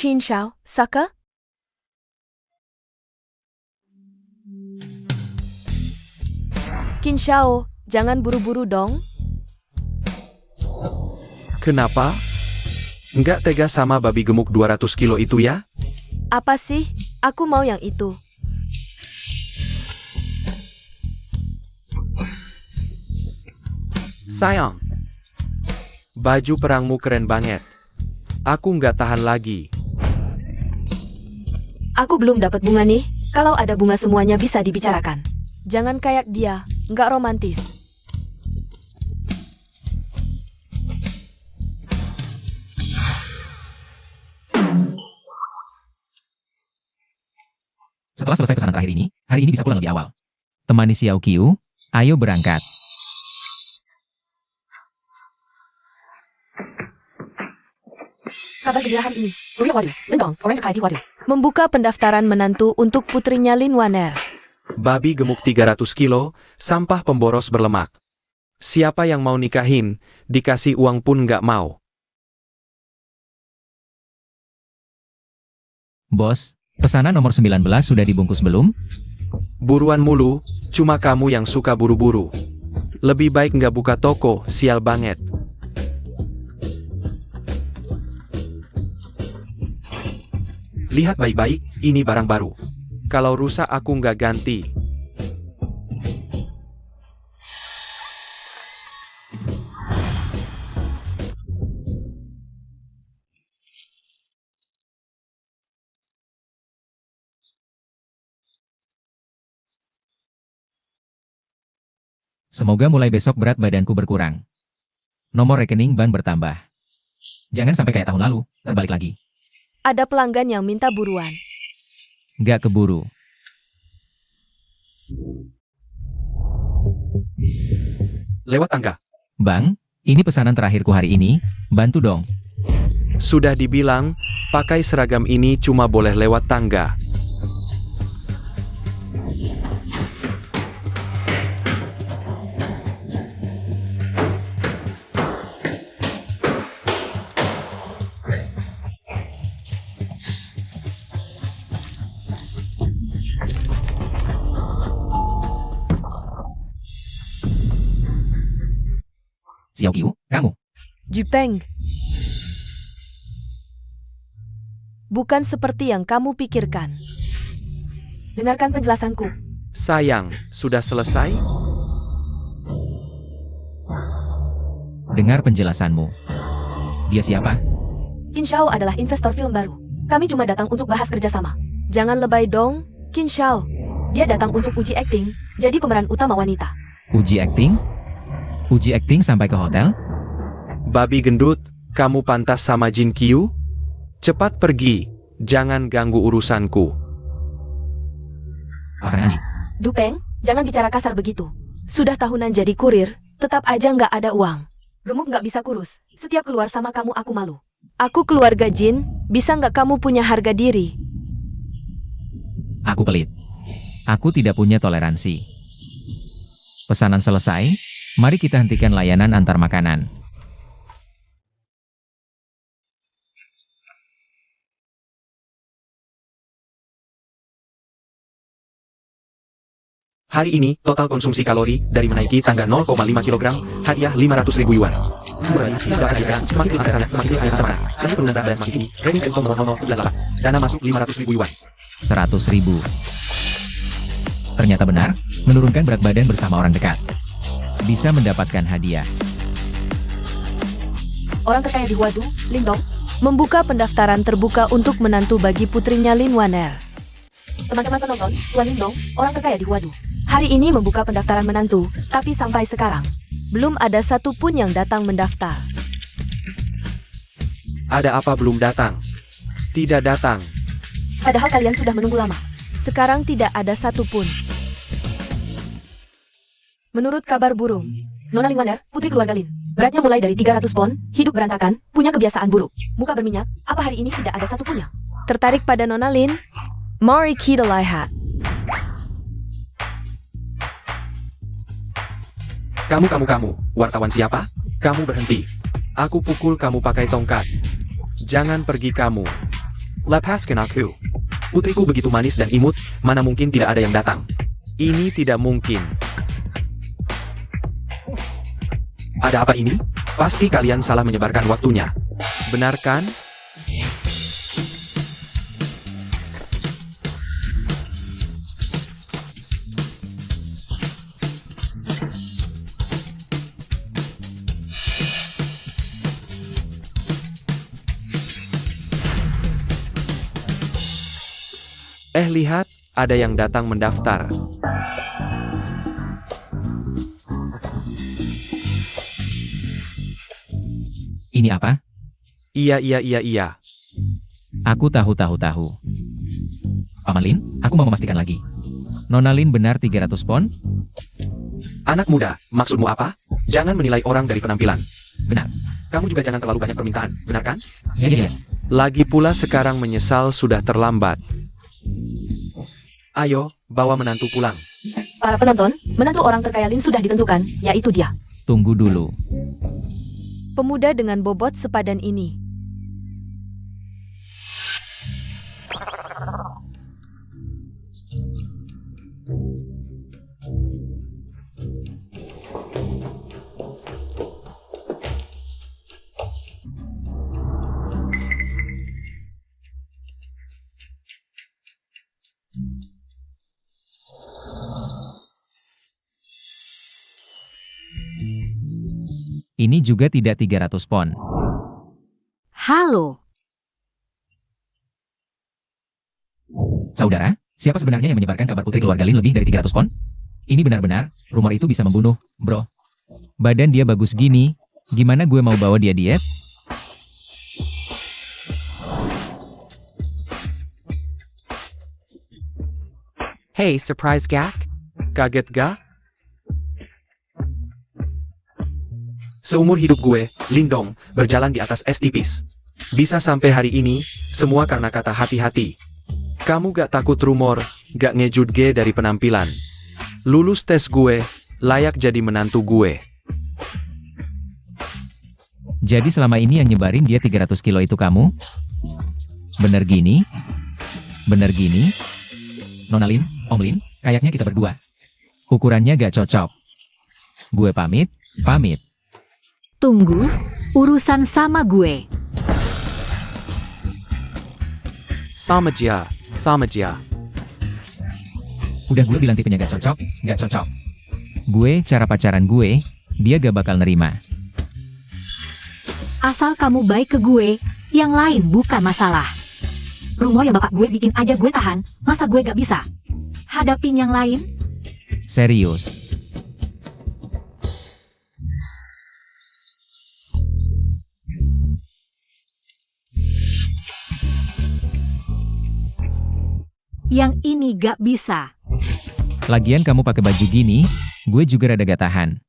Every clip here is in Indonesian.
Qin Shao, Saka? Qin Shao, jangan buru-buru dong. Kenapa? Nggak tega sama babi gemuk 200 kilo itu ya? Apa sih? Aku mau yang itu. Sayang, baju perangmu keren banget. Aku nggak tahan lagi. Aku belum dapat bunga nih. Kalau ada bunga semuanya bisa dibicarakan. Jangan kayak dia, nggak romantis. Setelah selesai pesanan terakhir ini, hari ini bisa pulang lebih awal. Temani Xiao Qiu, ayo berangkat. Kabar gembira hari ini. Membuka pendaftaran menantu untuk putrinya Lin Waner. Babi gemuk 300 kilo, sampah pemboros berlemak. Siapa yang mau nikahin, dikasih uang pun nggak mau. Bos, pesanan nomor 19 sudah dibungkus belum? Buruan mulu, cuma kamu yang suka buru-buru. Lebih baik nggak buka toko, sial banget. Lihat baik-baik, ini barang baru. Kalau rusak aku nggak ganti. Semoga mulai besok berat badanku berkurang. Nomor rekening bank bertambah. Jangan sampai kayak tahun lalu, terbalik lagi. Ada pelanggan yang minta buruan. Nggak keburu. Lewat tangga. Bang, ini pesanan terakhirku hari ini, bantu dong. Sudah dibilang, pakai seragam ini cuma boleh lewat tangga. Xiao Qiu, kamu. Jupeng. Bukan seperti yang kamu pikirkan. Dengarkan penjelasanku. Sayang, sudah selesai? Dengar penjelasanmu. Dia siapa? Qin Shao adalah investor film baru. Kami cuma datang untuk bahas kerjasama. Jangan lebay dong, Qin Shao. Dia datang untuk uji akting, jadi pemeran utama wanita. Uji akting? Uji akting sampai ke hotel? Babi gendut, kamu pantas sama Jin Qiu? Cepat pergi, jangan ganggu urusanku. Pasangan. Dupeng, jangan bicara kasar begitu. Sudah tahunan jadi kurir, tetap aja nggak ada uang. Gemuk nggak bisa kurus, setiap keluar sama kamu aku malu. Aku keluarga Jin, bisa nggak kamu punya harga diri? Aku pelit. Aku tidak punya toleransi. Pesanan selesai, mari kita hentikan layanan antar makanan. Hari ini, total konsumsi kalori dari menaiki tangga 0,5 kg, hadiah 500.000 yuan. Semakin angka sana, semakin ayam mana. Ini penurunan berat badan semakin tinggi. Rating Telkom 0098. Dana masuk 500.000 yuan. 100.000. Ternyata benar, menurunkan berat badan bersama orang dekat. Bisa mendapatkan hadiah. Orang terkaya di Huadu, Lin Dong, membuka pendaftaran terbuka untuk menantu bagi putrinya Lin Waner. Teman-teman penonton, Tuan Lin Dong, orang terkaya di Huadu. Hari ini membuka pendaftaran menantu, tapi sampai sekarang, belum ada satupun yang datang mendaftar. Ada apa belum datang? Tidak datang. Padahal kalian sudah menunggu lama. Sekarang tidak ada satupun. Menurut kabar burung, Nona Lin Waner, putri keluarga Lin, beratnya mulai dari 300 pon, hidup berantakan, punya kebiasaan buruk, muka berminyak, apa hari ini tidak ada satupunnya? Tertarik pada Nona Lin? Mari kita lihat. Kamu, wartawan siapa? Kamu berhenti. Aku pukul kamu pakai tongkat. Jangan pergi kamu. Lepaskan aku. Putriku begitu manis dan imut, mana mungkin tidak ada yang datang. Ini tidak mungkin. Ada apa ini? Pasti kalian salah menyebarkan waktunya. Benar kan? Lihat, ada yang datang mendaftar. Ini apa? Iya. Aku tahu. Paman Lin, aku mau memastikan lagi. Nona Lin benar 300 pon? Anak muda, maksudmu apa? Jangan menilai orang dari penampilan. Benar. Kamu juga jangan terlalu banyak permintaan, benar kan? Ya. Lagi pula sekarang menyesal sudah terlambat. Ayo, bawa menantu pulang. Para penonton, menantu orang terkaya Lin sudah ditentukan, yaitu dia. Tunggu dulu. Pemuda dengan bobot sepadan ini. Ini juga tidak 300 pon. Halo. Saudara, siapa sebenarnya yang menyebarkan kabar putri keluarga Lin lebih dari 300 pon? Ini benar-benar, rumor itu bisa membunuh, bro. Badan dia bagus gini, gimana gue mau bawa dia diet? Hey, surprise gak? Kaget gak? Seumur hidup gue, Lindong, berjalan di atas es tipis. Bisa sampai hari ini, semua karena kata hati-hati. Kamu gak takut rumor, gak ngejut gue dari penampilan. Lulus tes gue, layak jadi menantu gue. Jadi selama ini yang nyebarin dia 300 kilo itu kamu? Bener gini? Nona Lin, Om Lin, kayaknya kita berdua. Ukurannya gak cocok. Gue pamit. Tunggu, urusan sama gue. Sama aja. Udah gue bilang tipenya gak cocok. Gue, cara pacaran gue, dia gak bakal nerima. Asal kamu baik ke gue, yang lain bukan masalah. Rumor yang bapak gue bikin aja gue tahan, masa gue gak bisa? Hadapin yang lain? Serius. Yang ini gak bisa. Lagian kamu pakai baju gini, gue juga rada gak tahan.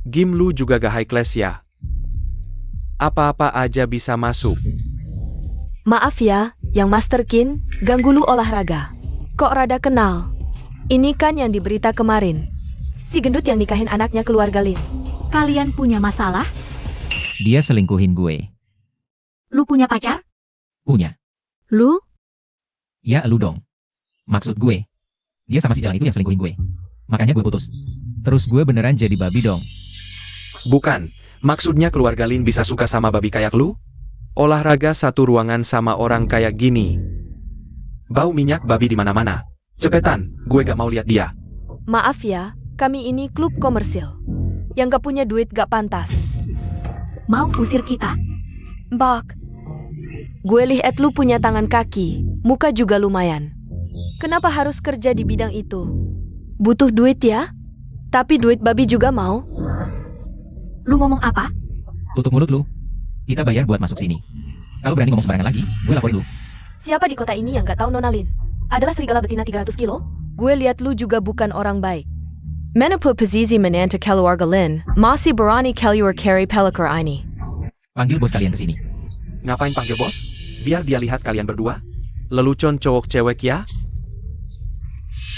Gimlu juga gak high class ya? Apa-apa aja bisa masuk. Maaf ya, yang Master Kin, ganggu lu olahraga. Kok rada kenal? Ini kan yang diberita kemarin. Si gendut yang nikahin anaknya keluarga Lin. Kalian punya masalah? Dia selingkuhin gue. Lu punya pacar? Punya. Lu? Ya lu dong. Maksud gue, dia sama si jalan itu yang selingkuhin gue. Makanya gue putus. Terus gue beneran jadi babi dong. Bukan, maksudnya keluarga Lin bisa suka sama babi kayak lu? Olahraga satu ruangan sama orang kayak gini. Bau minyak babi di mana-mana. Cepetan, gue gak mau lihat dia. Maaf ya, kami ini klub komersil. Yang gak punya duit gak pantas. Mau usir kita? Bak, gue lihat lu punya tangan kaki, muka juga lumayan. Kenapa harus kerja di bidang itu? Butuh duit ya? Tapi duit babi juga mau? Lu ngomong apa? Tutup mulut lu. Kita bayar buat masuk sini. Kalau berani ngomong sembarangan lagi, gue laporin lu. Siapa di kota ini yang gak tahu Nona Lin? Adalah serigala betina 300 kilo? Gue lihat lu juga bukan orang baik. Menapa Pazizi menanta keluarga Lin, masih berani keluar carry pelakor ini. Panggil bos kalian ke sini. Ngapain panggil bos? Biar dia lihat kalian berdua. Lelucon cowok cewek ya?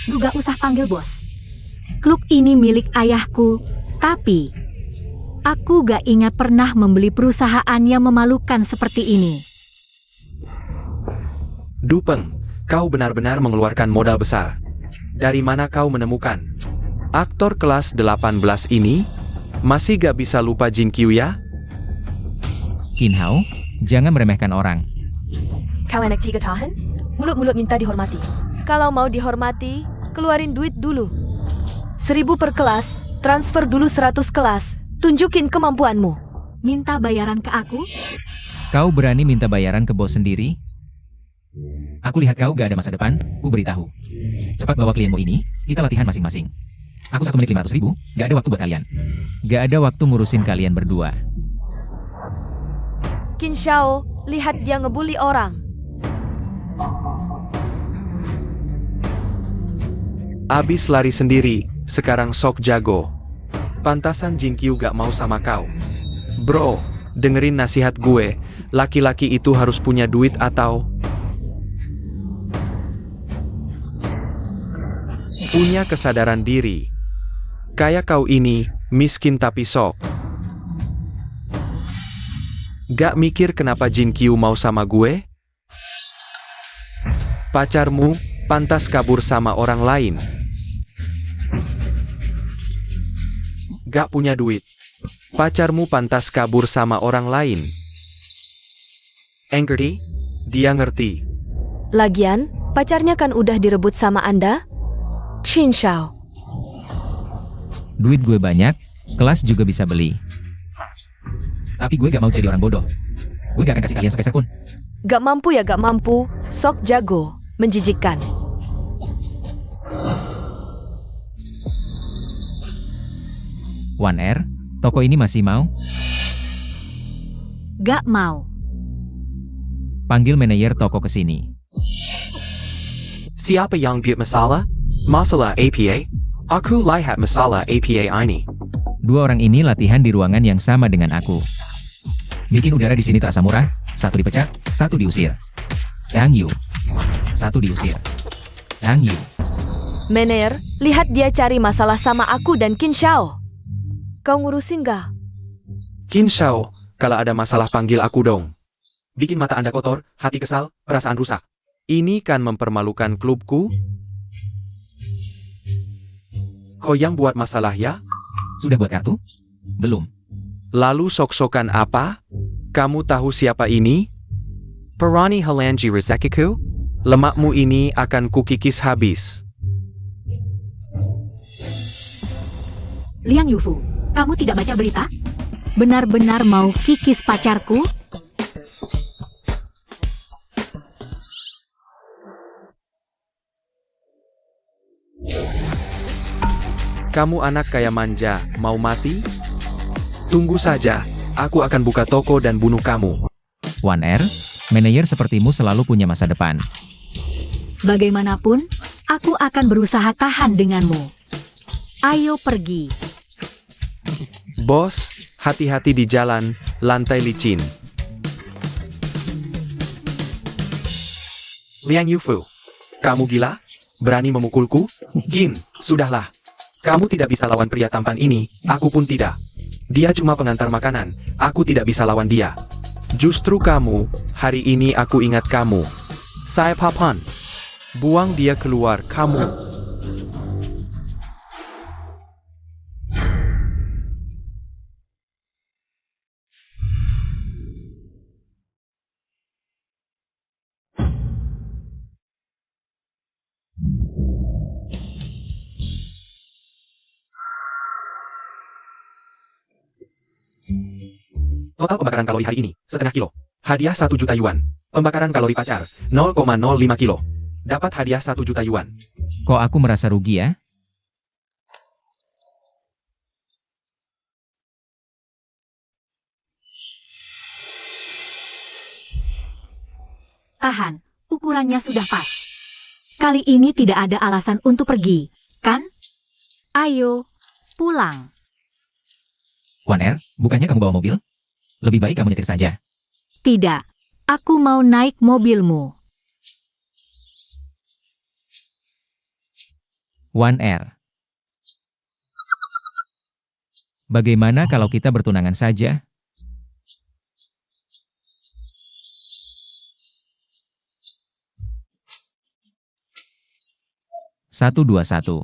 Lu gak usah panggil bos. Klub ini milik ayahku, tapi aku gak ingat pernah membeli perusahaan yang memalukan seperti ini. Dupeng, kau benar-benar mengeluarkan modal besar. Dari mana kau menemukan aktor kelas 18 ini? Masih gak bisa lupa Jin Qiu ya? Qin Hao, jangan meremehkan orang. Kau enak tiga tahan? Mulut-mulut minta dihormati. Kalau mau dihormati, keluarin duit dulu. 1000 per kelas, transfer dulu 100 kelas. Tunjukin kemampuanmu. Minta bayaran ke aku? Kau berani minta bayaran ke bos sendiri? Aku lihat kau gak ada masa depan, ku beritahu. Cepat bawa klienmu ini, kita latihan masing-masing. Aku 1 menit 500.000, gak ada waktu buat kalian. Gak ada waktu ngurusin kalian berdua. Qin Shao, lihat dia ngebully orang. Abis lari sendiri, sekarang sok jago. Pantasan Jin Qiu gak mau sama kau. Bro, dengerin nasihat gue, laki-laki itu harus punya duit atau punya kesadaran diri. Kayak kau ini, miskin tapi sok. Gak mikir kenapa Jin Qiu mau sama gue? Pacarmu, pantas kabur sama orang lain. Gak punya duit. Pacarmu pantas kabur sama orang lain. Ngerti? Dia ngerti. Lagian, pacarnya kan udah direbut sama Anda? Qin Shao. Duit gue banyak, kelas juga bisa beli. Tapi gue gak mau jadi orang bodoh. Gue gak akan kasih kalian sepeser pun. Gak mampu ya gak mampu, sok jago, menjijikkan. One R, toko ini masih mau? Gak mau. Panggil manajer toko ke sini. Siapa yang buat masalah? Masalah APA? Aku lihat masalah APA ini. Dua orang ini latihan di ruangan yang sama dengan aku. Bikin udara di sini terasa murah. Satu dipecat, satu diusir. Yang Yu. Satu diusir. Yang Yu. Mener, lihat dia cari masalah sama aku dan Qin Shao. Kau ngurusin gak? Qin Shao, kalau ada masalah panggil aku dong. Bikin mata Anda kotor, hati kesal, perasaan rusak. Ini kan mempermalukan klubku. Kau yang buat masalah ya? Sudah buat kartu? Belum. Lalu sok-sokan apa? Kamu tahu siapa ini? Perani Halanji Rezekiku? Lemakmu ini akan kukikis habis. Liang Yufu, kamu tidak baca berita? Benar-benar mau kikis pacarku? Kamu anak kaya manja, mau mati? Tunggu saja, aku akan buka toko dan bunuh kamu. One R, manajer sepertimu selalu punya masa depan. Bagaimanapun, aku akan berusaha tahan denganmu. Ayo pergi. Bos, hati-hati di jalan, lantai licin. Liang Yufu, kamu gila? Berani memukulku? Qin, sudahlah. Kamu tidak bisa lawan pria tampan ini, aku pun tidak. Dia cuma pengantar makanan, aku tidak bisa lawan dia. Justru kamu, hari ini aku ingat kamu. Saya Papan. Buang dia keluar, kamu. Total pembakaran kalori hari ini, setengah kilo. Hadiah 1 juta yuan. Pembakaran kalori pacar, 0,05 kilo. Dapat hadiah 1 juta yuan. Kok aku merasa rugi ya? Tahan, ukurannya sudah pas. Kali ini tidak ada alasan untuk pergi, kan? Ayo, pulang. Wan Er, bukannya kamu bawa mobil? Lebih baik kamu nyetir saja. Tidak, aku mau naik mobilmu. Wan Er. Bagaimana kalau kita bertunangan saja? Satu dua satu.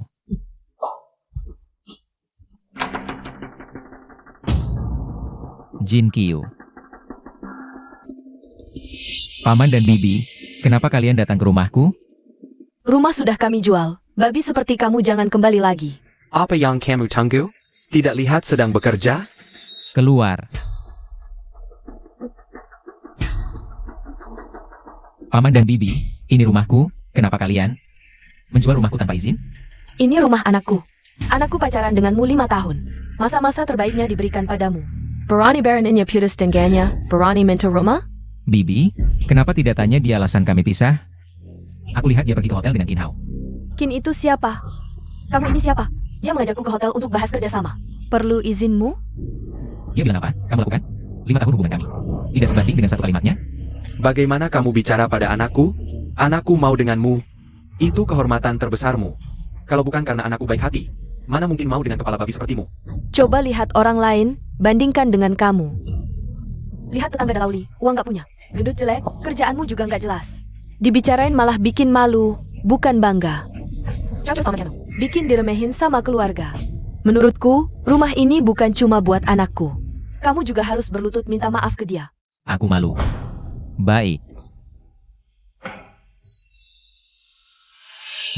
Jin Kyu. Paman dan Bibi, kenapa kalian datang ke rumahku? Rumah sudah kami jual. Babi seperti kamu jangan kembali lagi. Apa yang kamu tunggu? Tidak lihat sedang bekerja? Keluar. Paman dan Bibi, ini rumahku, kenapa kalian menjual rumahku tanpa izin? Ini rumah anakku. Anakku pacaran denganmu 5 tahun. Masa-masa terbaiknya diberikan padamu. Berani Baroninnya putus dengannya, berani minta rumah? Bibi, kenapa tidak tanya dia alasan kami pisah? Aku lihat dia pergi ke hotel dengan Qin Hao. Kin itu siapa? Kamu ini siapa? Dia mengajakku ke hotel untuk bahas kerjasama. Perlu izinmu? Dia bilang apa? Kamu lakukan? 5 tahun hubungan kami. Tidak sebanding dengan satu kalimatnya? Bagaimana kamu bicara pada anakku? Anakku mau denganmu. Itu kehormatan terbesarmu. Kalau bukan karena anakku baik hati, mana mungkin mau dengan kepala babi sepertimu? Coba lihat orang lain, bandingkan dengan kamu. Lihat tetangga Dalauli, uang gak punya. Gendut jelek, kerjaanmu juga gak jelas. Dibicarain malah bikin malu, bukan bangga. Cocok sama kamu, bikin diremehin sama keluarga. Menurutku, rumah ini bukan cuma buat anakku. Kamu juga harus berlutut minta maaf ke dia. Aku malu. Baik.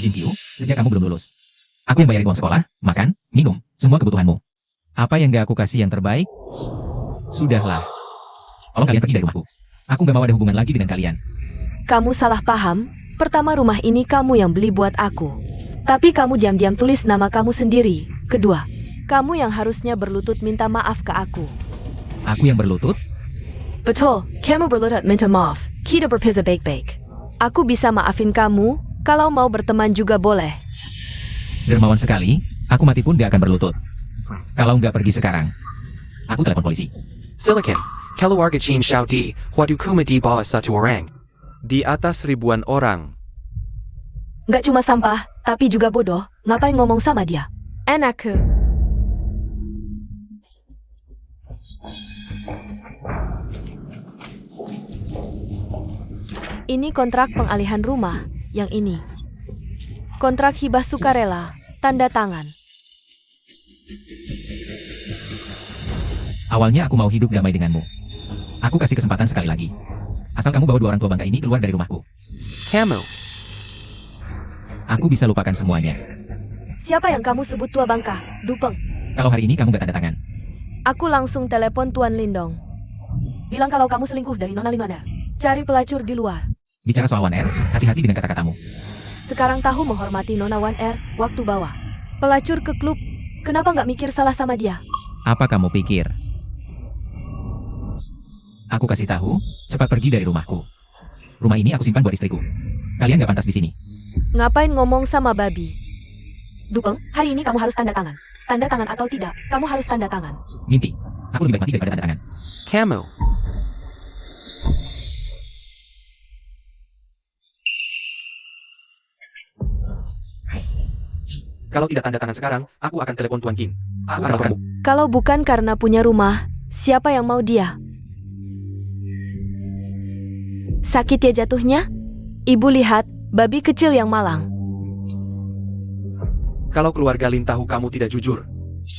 Jin Kyu, sejak kamu belum lulus, aku yang bayarin uang sekolah, makan, minum, semua kebutuhanmu. Apa yang gak aku kasih yang terbaik? Sudahlah. Tolong kalian pergi dari rumahku. Aku gak mau ada hubungan lagi dengan kalian. Kamu salah paham, pertama rumah ini kamu yang beli buat aku. Tapi kamu diam-diam tulis nama kamu sendiri. Kedua, kamu yang harusnya berlutut minta maaf ke aku. Aku yang berlutut? Betul, kamu berlutut minta maaf. Kita berpizza baik-baik. Aku bisa maafin kamu, kalau mau berteman juga boleh. Dermawan sekali, aku mati pun gak akan berlutut. Kalau nggak pergi sekarang, aku telepon polisi. Silicon, keluarga Chin Shouti, wadu kuma di bawah satu orang. Di atas ribuan orang. Nggak cuma sampah, tapi juga bodoh. Ngapain ngomong sama dia? Anakku. Ini kontrak pengalihan rumah. Yang ini. Kontrak hibah sukarela. Tanda tangan. Awalnya aku mau hidup damai denganmu. Aku kasih kesempatan sekali lagi. Asal kamu bawa 2 orang tua bangka ini keluar dari rumahku. Kamu. Aku bisa lupakan semuanya. Siapa yang kamu sebut tua bangka? Dupeng. Kalau hari ini kamu gak tanda tangan. Aku langsung telepon Tuan Lindong. Bilang kalau kamu selingkuh dari Nona Limanda. Cari pelacur di luar. Bicara soal Wan Er, hati-hati dengan kata-katamu. Sekarang tahu menghormati Nona Wan Er waktu bawa pelacur ke klub. Kenapa nggak mikir salah sama dia? Apa kamu pikir? Aku kasih tahu, cepat pergi dari rumahku. Rumah ini aku simpan buat istriku. Kalian gak pantas di sini. Ngapain ngomong sama babi? Dupeng, hari ini kamu harus tanda tangan. Tanda tangan atau tidak, kamu harus tanda tangan. Mimpi. Aku lebih baik mati daripada tanda tangan. Kamu. Kalau tidak tanda tangan sekarang, aku akan telepon Tuan King. Aku akan laporkanmu. Kalau bukan karena punya rumah, siapa yang mau dia? Sakit ya jatuhnya? Ibu lihat, babi kecil yang malang. Kalau keluarga Lin tahu kamu tidak jujur,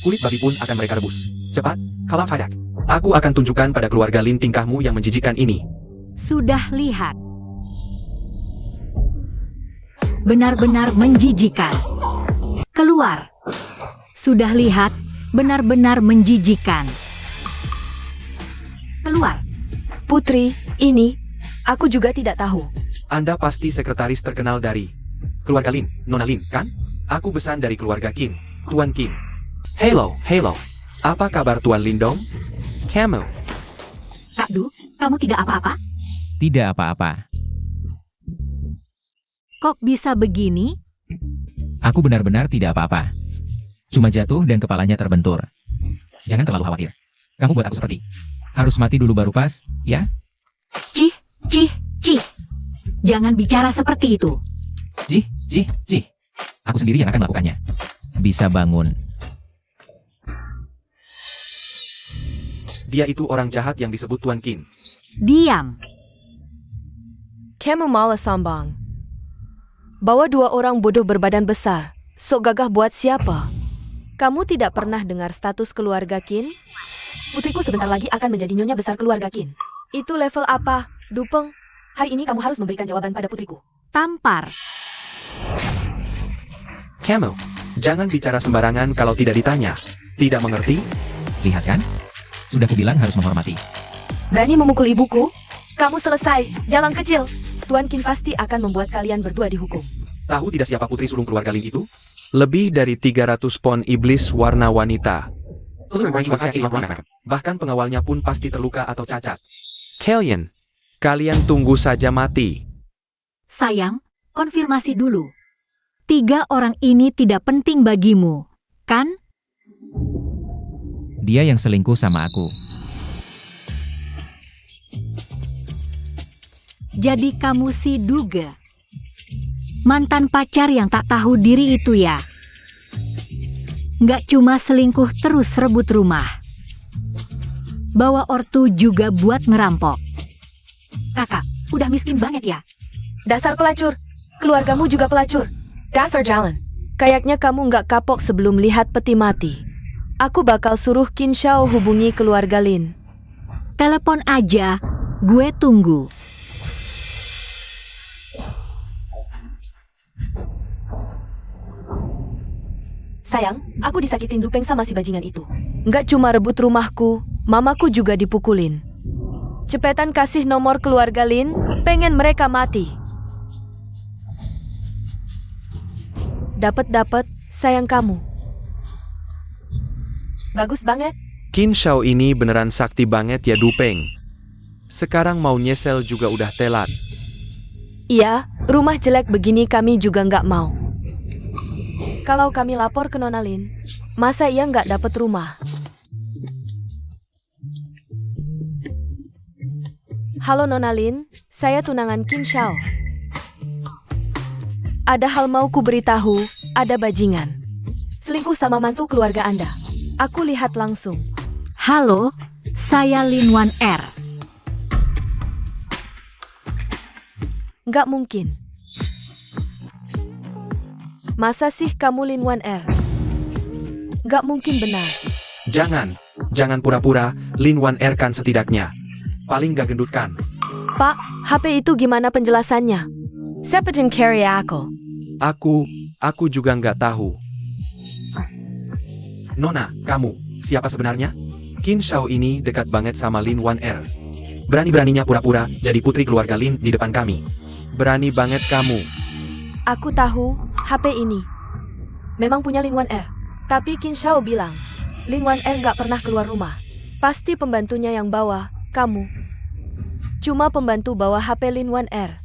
kulit babi pun akan mereka rebus. Cepat, kalau tidak, aku akan tunjukkan pada keluarga Lin tingkahmu yang menjijikan ini. Sudah lihat. Benar-benar menjijikan. Keluar. Sudah lihat, benar-benar menjijikan. Keluar. Putri, ini, aku juga tidak tahu. Anda pasti sekretaris terkenal dari keluarga Lin, Nona Lin, kan? Aku pesan dari keluarga King, Tuan King. Hello, hello. Apa kabar Tuan Lindong? Kamu. Kak Du, kamu tidak apa-apa? Tidak apa-apa. Kok bisa begini? Aku benar-benar tidak apa-apa. Cuma jatuh dan kepalanya terbentur. Jangan terlalu khawatir. Kamu buat aku seperti. Harus mati dulu baru pas, ya? Cih, cih, cih. Jangan bicara seperti itu. Cih. Aku sendiri yang akan melakukannya. Bisa bangun. Dia itu orang jahat yang disebut Tuan Qin. Diam. Kamu malah sambang. Bawa 2 orang bodoh berbadan besar. Sok gagah buat siapa? Kamu tidak pernah dengar status keluarga Qin? Putriku sebentar lagi akan menjadi nyonya besar keluarga Qin. Itu level apa, Dupeng? Hari ini kamu harus memberikan jawaban pada putriku. Tampar. Kamu, jangan bicara sembarangan kalau tidak ditanya. Tidak mengerti? Lihat kan? Sudah kubilang harus menghormati. Berani memukul ibuku? Kamu selesai, jalan kecil. Tuan Qin pasti akan membuat kalian berdua dihukum. Tahu tidak siapa putri sulung keluarga Lin itu? Lebih dari 300 pon iblis warna wanita. Bahkan pengawalnya pun pasti terluka atau cacat. Kalian tunggu saja mati. Sayang, konfirmasi dulu. 3 orang ini tidak penting bagimu, kan? Dia yang selingkuh sama aku. Jadi kamu si Duga. Mantan pacar yang tak tahu diri itu ya. Nggak cuma selingkuh terus rebut rumah. Bawa ortu juga buat ngerampok. Kakak, udah miskin banget ya? Dasar pelacur. Keluargamu juga pelacur. Dasar jalan. Kayaknya kamu nggak kapok sebelum lihat peti mati. Aku bakal suruh Qin Shao hubungi keluarga Lin. Telepon aja, gue tunggu. Sayang, aku disakitin Dupeng sama si bajingan itu. Nggak cuma rebut rumahku, mamaku juga dipukulin. Cepetan kasih nomor keluarga Lin, pengen mereka mati. Dapat, sayang kamu. Bagus banget. Qin Shao ini beneran sakti banget ya Dupeng. Sekarang mau nyesel juga udah telat. Iya, rumah jelek begini kami juga nggak mau. Kalau kami lapor ke Nona Lin, masa ia nggak dapat rumah? Halo Nona Lin, saya tunangan Qin Shao. Ada hal mau ku beritahu, ada bajingan. Selingkuh sama mantu keluarga Anda. Aku lihat langsung. Halo, saya Lin Wan Er. Nggak mungkin. Masa sih kamu Lin Wan Er? Nggak mungkin benar. Jangan pura-pura, Lin Wan Er kan setidaknya. Paling gak gendut kan? Pak, HP itu gimana penjelasannya? Siapa yang carry aku? Aku juga nggak tahu. Nona, kamu, siapa sebenarnya? Qin Shao ini dekat banget sama Lin Wan Er. Berani-beraninya pura-pura jadi putri keluarga Lin di depan kami. Berani banget kamu. Aku tahu, HP ini memang punya Lin Wan Er. Tapi Qin Shao bilang, Lin Wan Er nggak pernah keluar rumah. Pasti pembantunya yang bawa, kamu. Cuma pembantu bawa HP Lin Wan Er.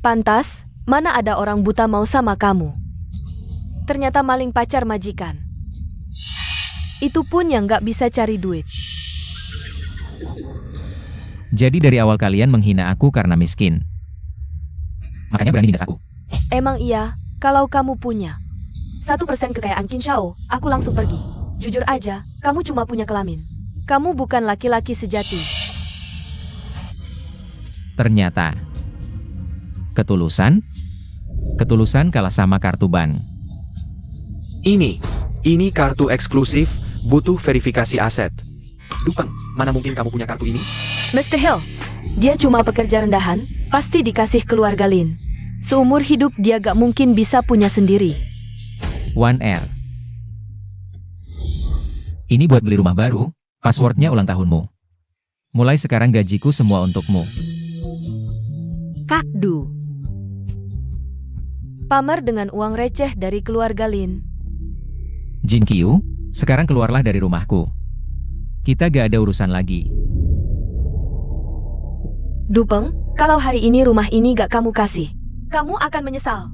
Pantas, mana ada orang buta mau sama kamu. Ternyata maling pacar majikan. Itu pun yang nggak bisa cari duit. Jadi dari awal kalian menghina aku karena miskin. Makanya berani nindas aku. Emang iya, kalau kamu punya 1% kekayaan Qin Shao, aku langsung pergi. Jujur aja, kamu cuma punya kelamin. Kamu bukan laki-laki sejati. Ternyata. Ketulusan kalah sama kartu bank. Ini kartu eksklusif, butuh verifikasi aset. Dupeng, mana mungkin kamu punya kartu ini? Mr. Hill, dia cuma pekerja rendahan, pasti dikasih keluarga Lin. Seumur hidup dia gak mungkin bisa punya sendiri. Wan Er. Ini buat beli rumah baru, passwordnya ulang tahunmu. Mulai sekarang gajiku semua untukmu. Kakdu. Pamer dengan uang receh dari keluarga Lin. Jin Qiu, sekarang keluarlah dari rumahku. Kita gak ada urusan lagi. Dupeng, kalau hari ini rumah ini gak kamu kasih, kamu akan menyesal.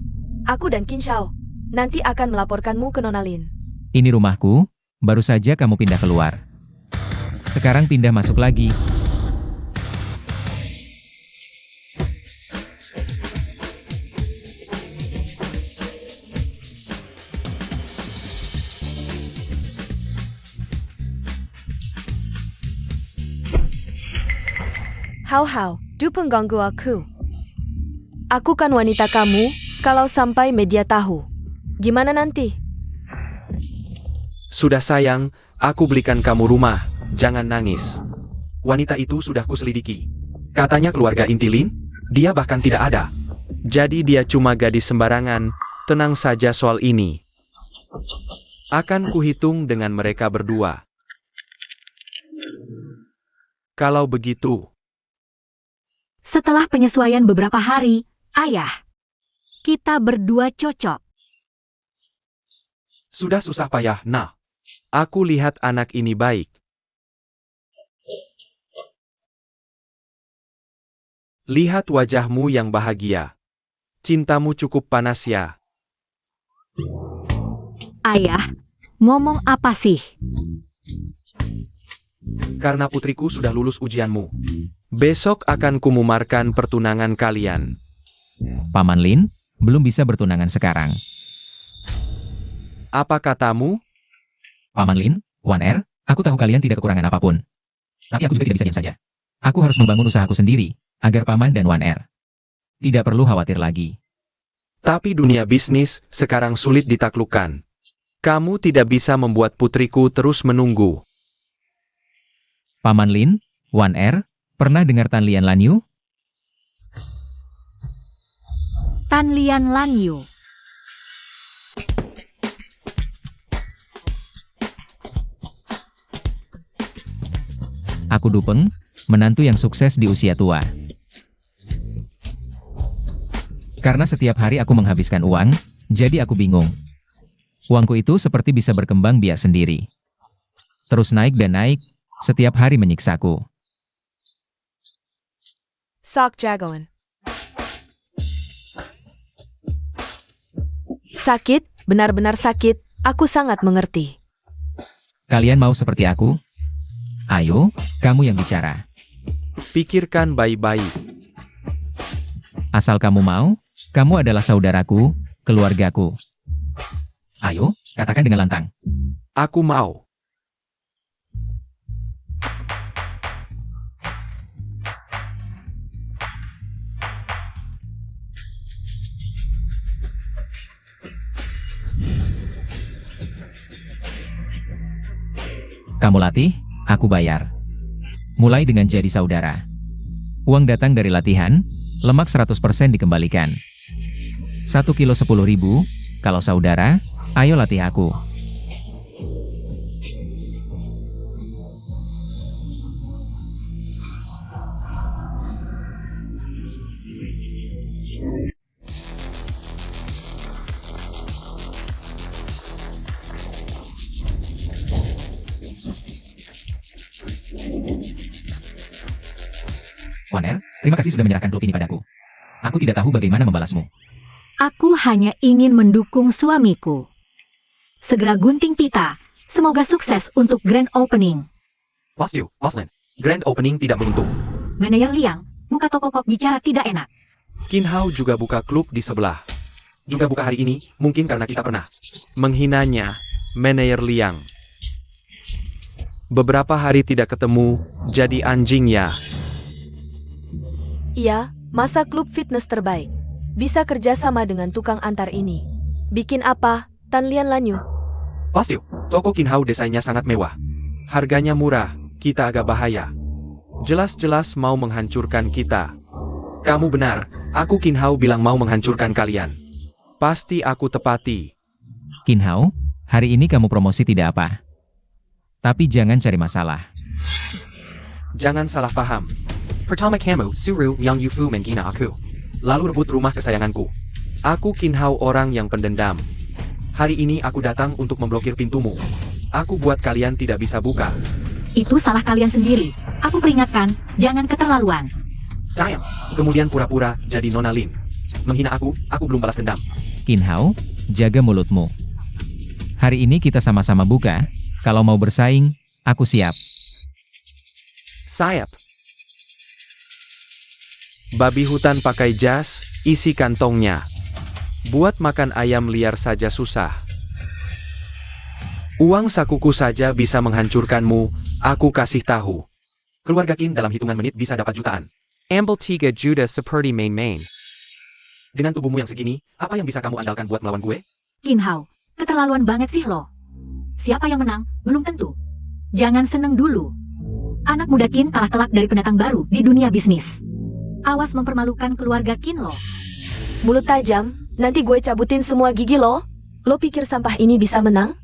Aku dan Qin Shao Nanti akan melaporkanmu ke Nona Lin. Ini rumahku, baru saja kamu pindah keluar. Sekarang pindah masuk lagi. Hau, du pengganggu aku. Aku kan wanita kamu, kalau sampai media tahu. Gimana nanti? Sudah sayang, aku belikan kamu rumah, jangan nangis. Wanita itu sudah kuselidiki. Katanya keluarga inti Lin, dia bahkan tidak ada. Jadi dia cuma gadis sembarangan, tenang saja soal ini. Akan kuhitung dengan mereka berdua. Kalau begitu, Setelah penyesuaian beberapa hari, Ayah, kita berdua cocok. sudah susah payah, nah. Aku lihat anak ini baik. Lihat wajahmu yang bahagia. Cintamu cukup panas ya. Ayah, ngomong apa sih? Karena putriku sudah lulus ujianmu. Besok akan kumumarkan pertunangan kalian. Paman Lin, belum bisa bertunangan sekarang. Apa katamu? Paman Lin, Wan Er, aku tahu kalian tidak kekurangan apapun. Tapi aku juga tidak bisa diam saja. Aku harus membangun usahaku sendiri, agar Paman dan Wan Er tidak perlu khawatir lagi. Tapi dunia bisnis sekarang sulit ditaklukkan. Kamu tidak bisa membuat putriku terus menunggu. Paman Lin, Wan Er, pernah dengar Tan Lian Lan Yu? Tan Lian Lan Yu. Aku Dupeng, menantu yang sukses di usia tua. Karena setiap hari aku menghabiskan uang, jadi aku bingung. Uangku itu seperti bisa berkembang biak sendiri. Terus naik dan naik, setiap hari menyiksaku. Sok jagoan. Sakit, benar-benar sakit, aku sangat mengerti. Kalian mau seperti aku? Ayo, kamu yang bicara. Pikirkan baik-baik. Asal kamu mau, kamu adalah saudaraku, keluargaku. Ayo, katakan dengan lantang. Aku mau. Kamu latih, aku bayar. Mulai dengan jadi saudara. Uang datang dari latihan, lemak 100% dikembalikan. 1 kilo 10.000, kalau saudara, ayo latih aku. Wan Er, terima kasih sudah menyerahkan klub ini padaku. Aku tidak tahu bagaimana membalasmu. Aku hanya ingin mendukung suamiku. Segera gunting pita. Semoga sukses untuk grand opening. Wasju, Waslen. Grand opening tidak beruntung. Manajer Liang, muka toko kok bicara tidak enak. Qin Hao juga buka klub di sebelah. Juga buka hari ini, mungkin karena kita pernah menghinanya, Manajer Liang. Beberapa hari tidak ketemu, jadi anjing ya. Iya, masa klub fitness terbaik. Bisa kerjasama dengan tukang antar ini. Bikin apa, Tan Lian Lan Yu? Wasju, toko Qin Hao desainnya sangat mewah. Harganya murah, kita agak bahaya. Jelas-jelas mau menghancurkan kita. Kamu benar, aku Qin Hao bilang mau menghancurkan kalian. Pasti aku tepati. Qin Hao, hari ini kamu promosi tidak apa. Tapi jangan cari masalah. Jangan salah paham. Pertama kamu suruh Yang Yufu menghina aku. Lalu rebut rumah kesayanganku. Aku Qin Hao orang yang pendendam. Hari ini aku datang untuk memblokir pintumu. Aku buat kalian tidak bisa buka. Itu salah kalian sendiri. Aku peringatkan, jangan keterlaluan. Diam. Kemudian pura-pura jadi Nona Lin. Menghina aku belum balas dendam. Qin Hao, jaga mulutmu. Hari ini kita sama-sama buka, kalau mau bersaing, aku siap. Sayap. Babi hutan pakai jas, isi kantongnya. Buat makan ayam liar saja susah. Uang sakuku saja bisa menghancurkanmu, aku kasih tahu. Keluarga Kin dalam hitungan menit bisa dapat jutaan. Ambil 3 juta seperti main-main. Dengan tubuhmu yang segini, apa yang bisa kamu andalkan buat melawan gue? Qin Hao, keterlaluan banget sih lo. Siapa yang menang, belum tentu. Jangan seneng dulu. Anak muda Qin kalah telak dari pendatang baru di dunia bisnis. Awas mempermalukan keluarga Qin lo. Mulut tajam, nanti gue cabutin semua gigi lo. Lo pikir sampah ini bisa menang?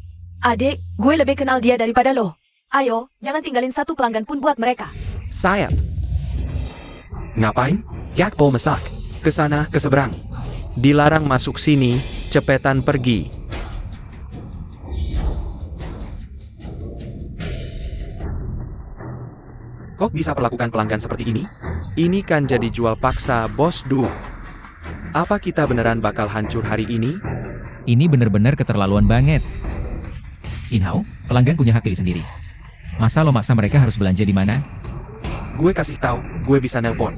Adek, gue lebih kenal dia daripada lo. Ayo, jangan tinggalin satu pelanggan pun buat mereka. Sayap. Ngapain? Yakpo masak. Kesana, ke seberang. Dilarang masuk sini, cepetan pergi. Kok bisa perlakukan pelanggan seperti ini? Ini kan jadi jual paksa, bos Du. Apa kita beneran bakal hancur hari ini? Ini bener-bener keterlaluan banget. Qin Hao, pelanggan punya hak pilih sendiri. Masa lo maksa mereka harus belanja di mana? Gue kasih tahu, gue bisa nelpon.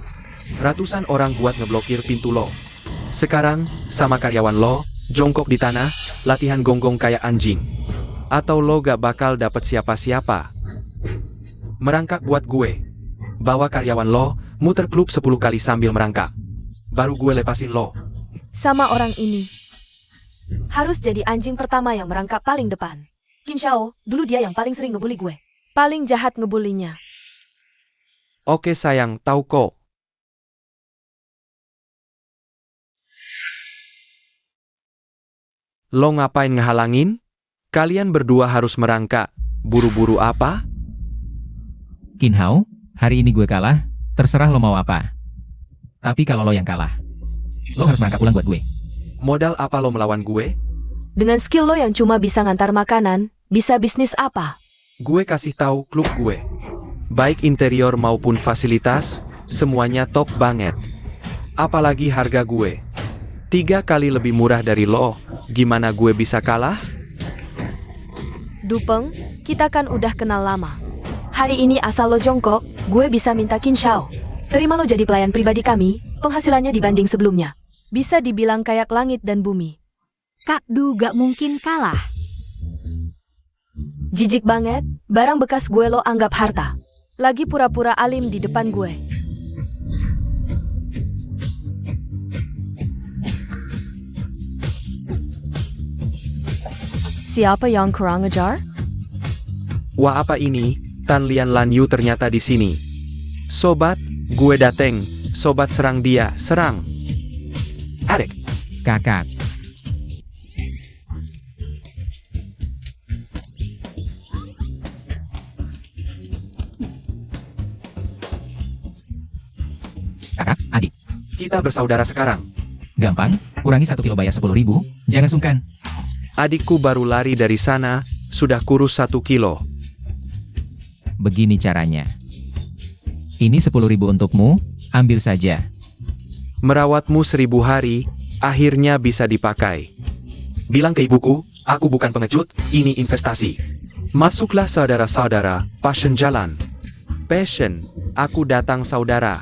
Ratusan orang buat ngeblokir pintu lo. Sekarang, sama karyawan lo, jongkok di tanah, latihan gonggong kayak anjing. Atau lo gak bakal dapet siapa-siapa. Merangkak buat gue. Bawa karyawan lo, muter klub 10 kali sambil merangkak. Baru gue lepasin lo. Sama orang ini. Harus jadi anjing pertama yang merangkap paling depan. Qin Shao, dulu dia yang paling sering ngebully gue. Paling jahat ngebulinya. Oke sayang, tahu kok. Lo ngapain ngehalangin? Kalian berdua harus merangkak. Buru-buru apa? Qin Hao, hari ini gue kalah, terserah lo mau apa. Tapi kalau lo yang kalah, lo harus merangkak pulang buat gue. Modal apa lo melawan gue? Dengan skill lo yang cuma bisa ngantar makanan, bisa bisnis apa? Gue kasih tahu klub gue. Baik interior maupun fasilitas, semuanya top banget. Apalagi harga gue. 3 kali lebih murah dari lo, gimana gue bisa kalah? Dupeng, kita kan udah kenal lama. Hari ini asal lo jongkok, gue bisa minta Qin Shao. Terima lo jadi pelayan pribadi kami, penghasilannya dibanding sebelumnya. Bisa dibilang kayak langit dan bumi. Kak Du gak mungkin kalah. Jijik banget, barang bekas gue lo anggap harta. Lagi pura-pura alim di depan gue. Siapa yang kurang ajar? Wah apa ini? Tan Lian Lan Yu ternyata di sini. Sobat, gue dateng. Sobat serang dia, serang. Adik. Kakak, kakak, adik. Kita bersaudara sekarang. Gampang, kurangi 1 kilo bayar 10.000, jangan sungkan. Adikku baru lari dari sana, sudah kurus 1 kilo. Begini caranya. Ini 10.000 untukmu, ambil saja. Merawatmu 1000 hari, akhirnya bisa dipakai. Bilang ke ibuku, aku bukan pengecut, ini investasi. Masuklah saudara-saudara, passion jalan. Passion, aku datang saudara.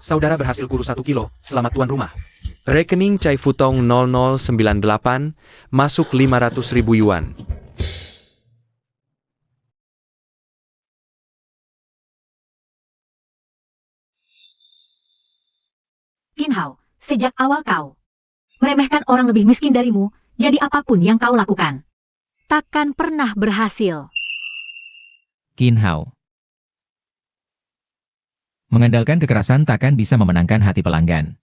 Saudara berhasil kurus 1 kilo, selamat tuan rumah. Rekening Cai Futong 0098, masuk 500.000 yuan. Qin Hao, sejak awal kau meremehkan orang lebih miskin darimu, jadi apapun yang kau lakukan takkan pernah berhasil. Qin Hao. Mengandalkan kekerasan takkan bisa memenangkan hati pelanggan.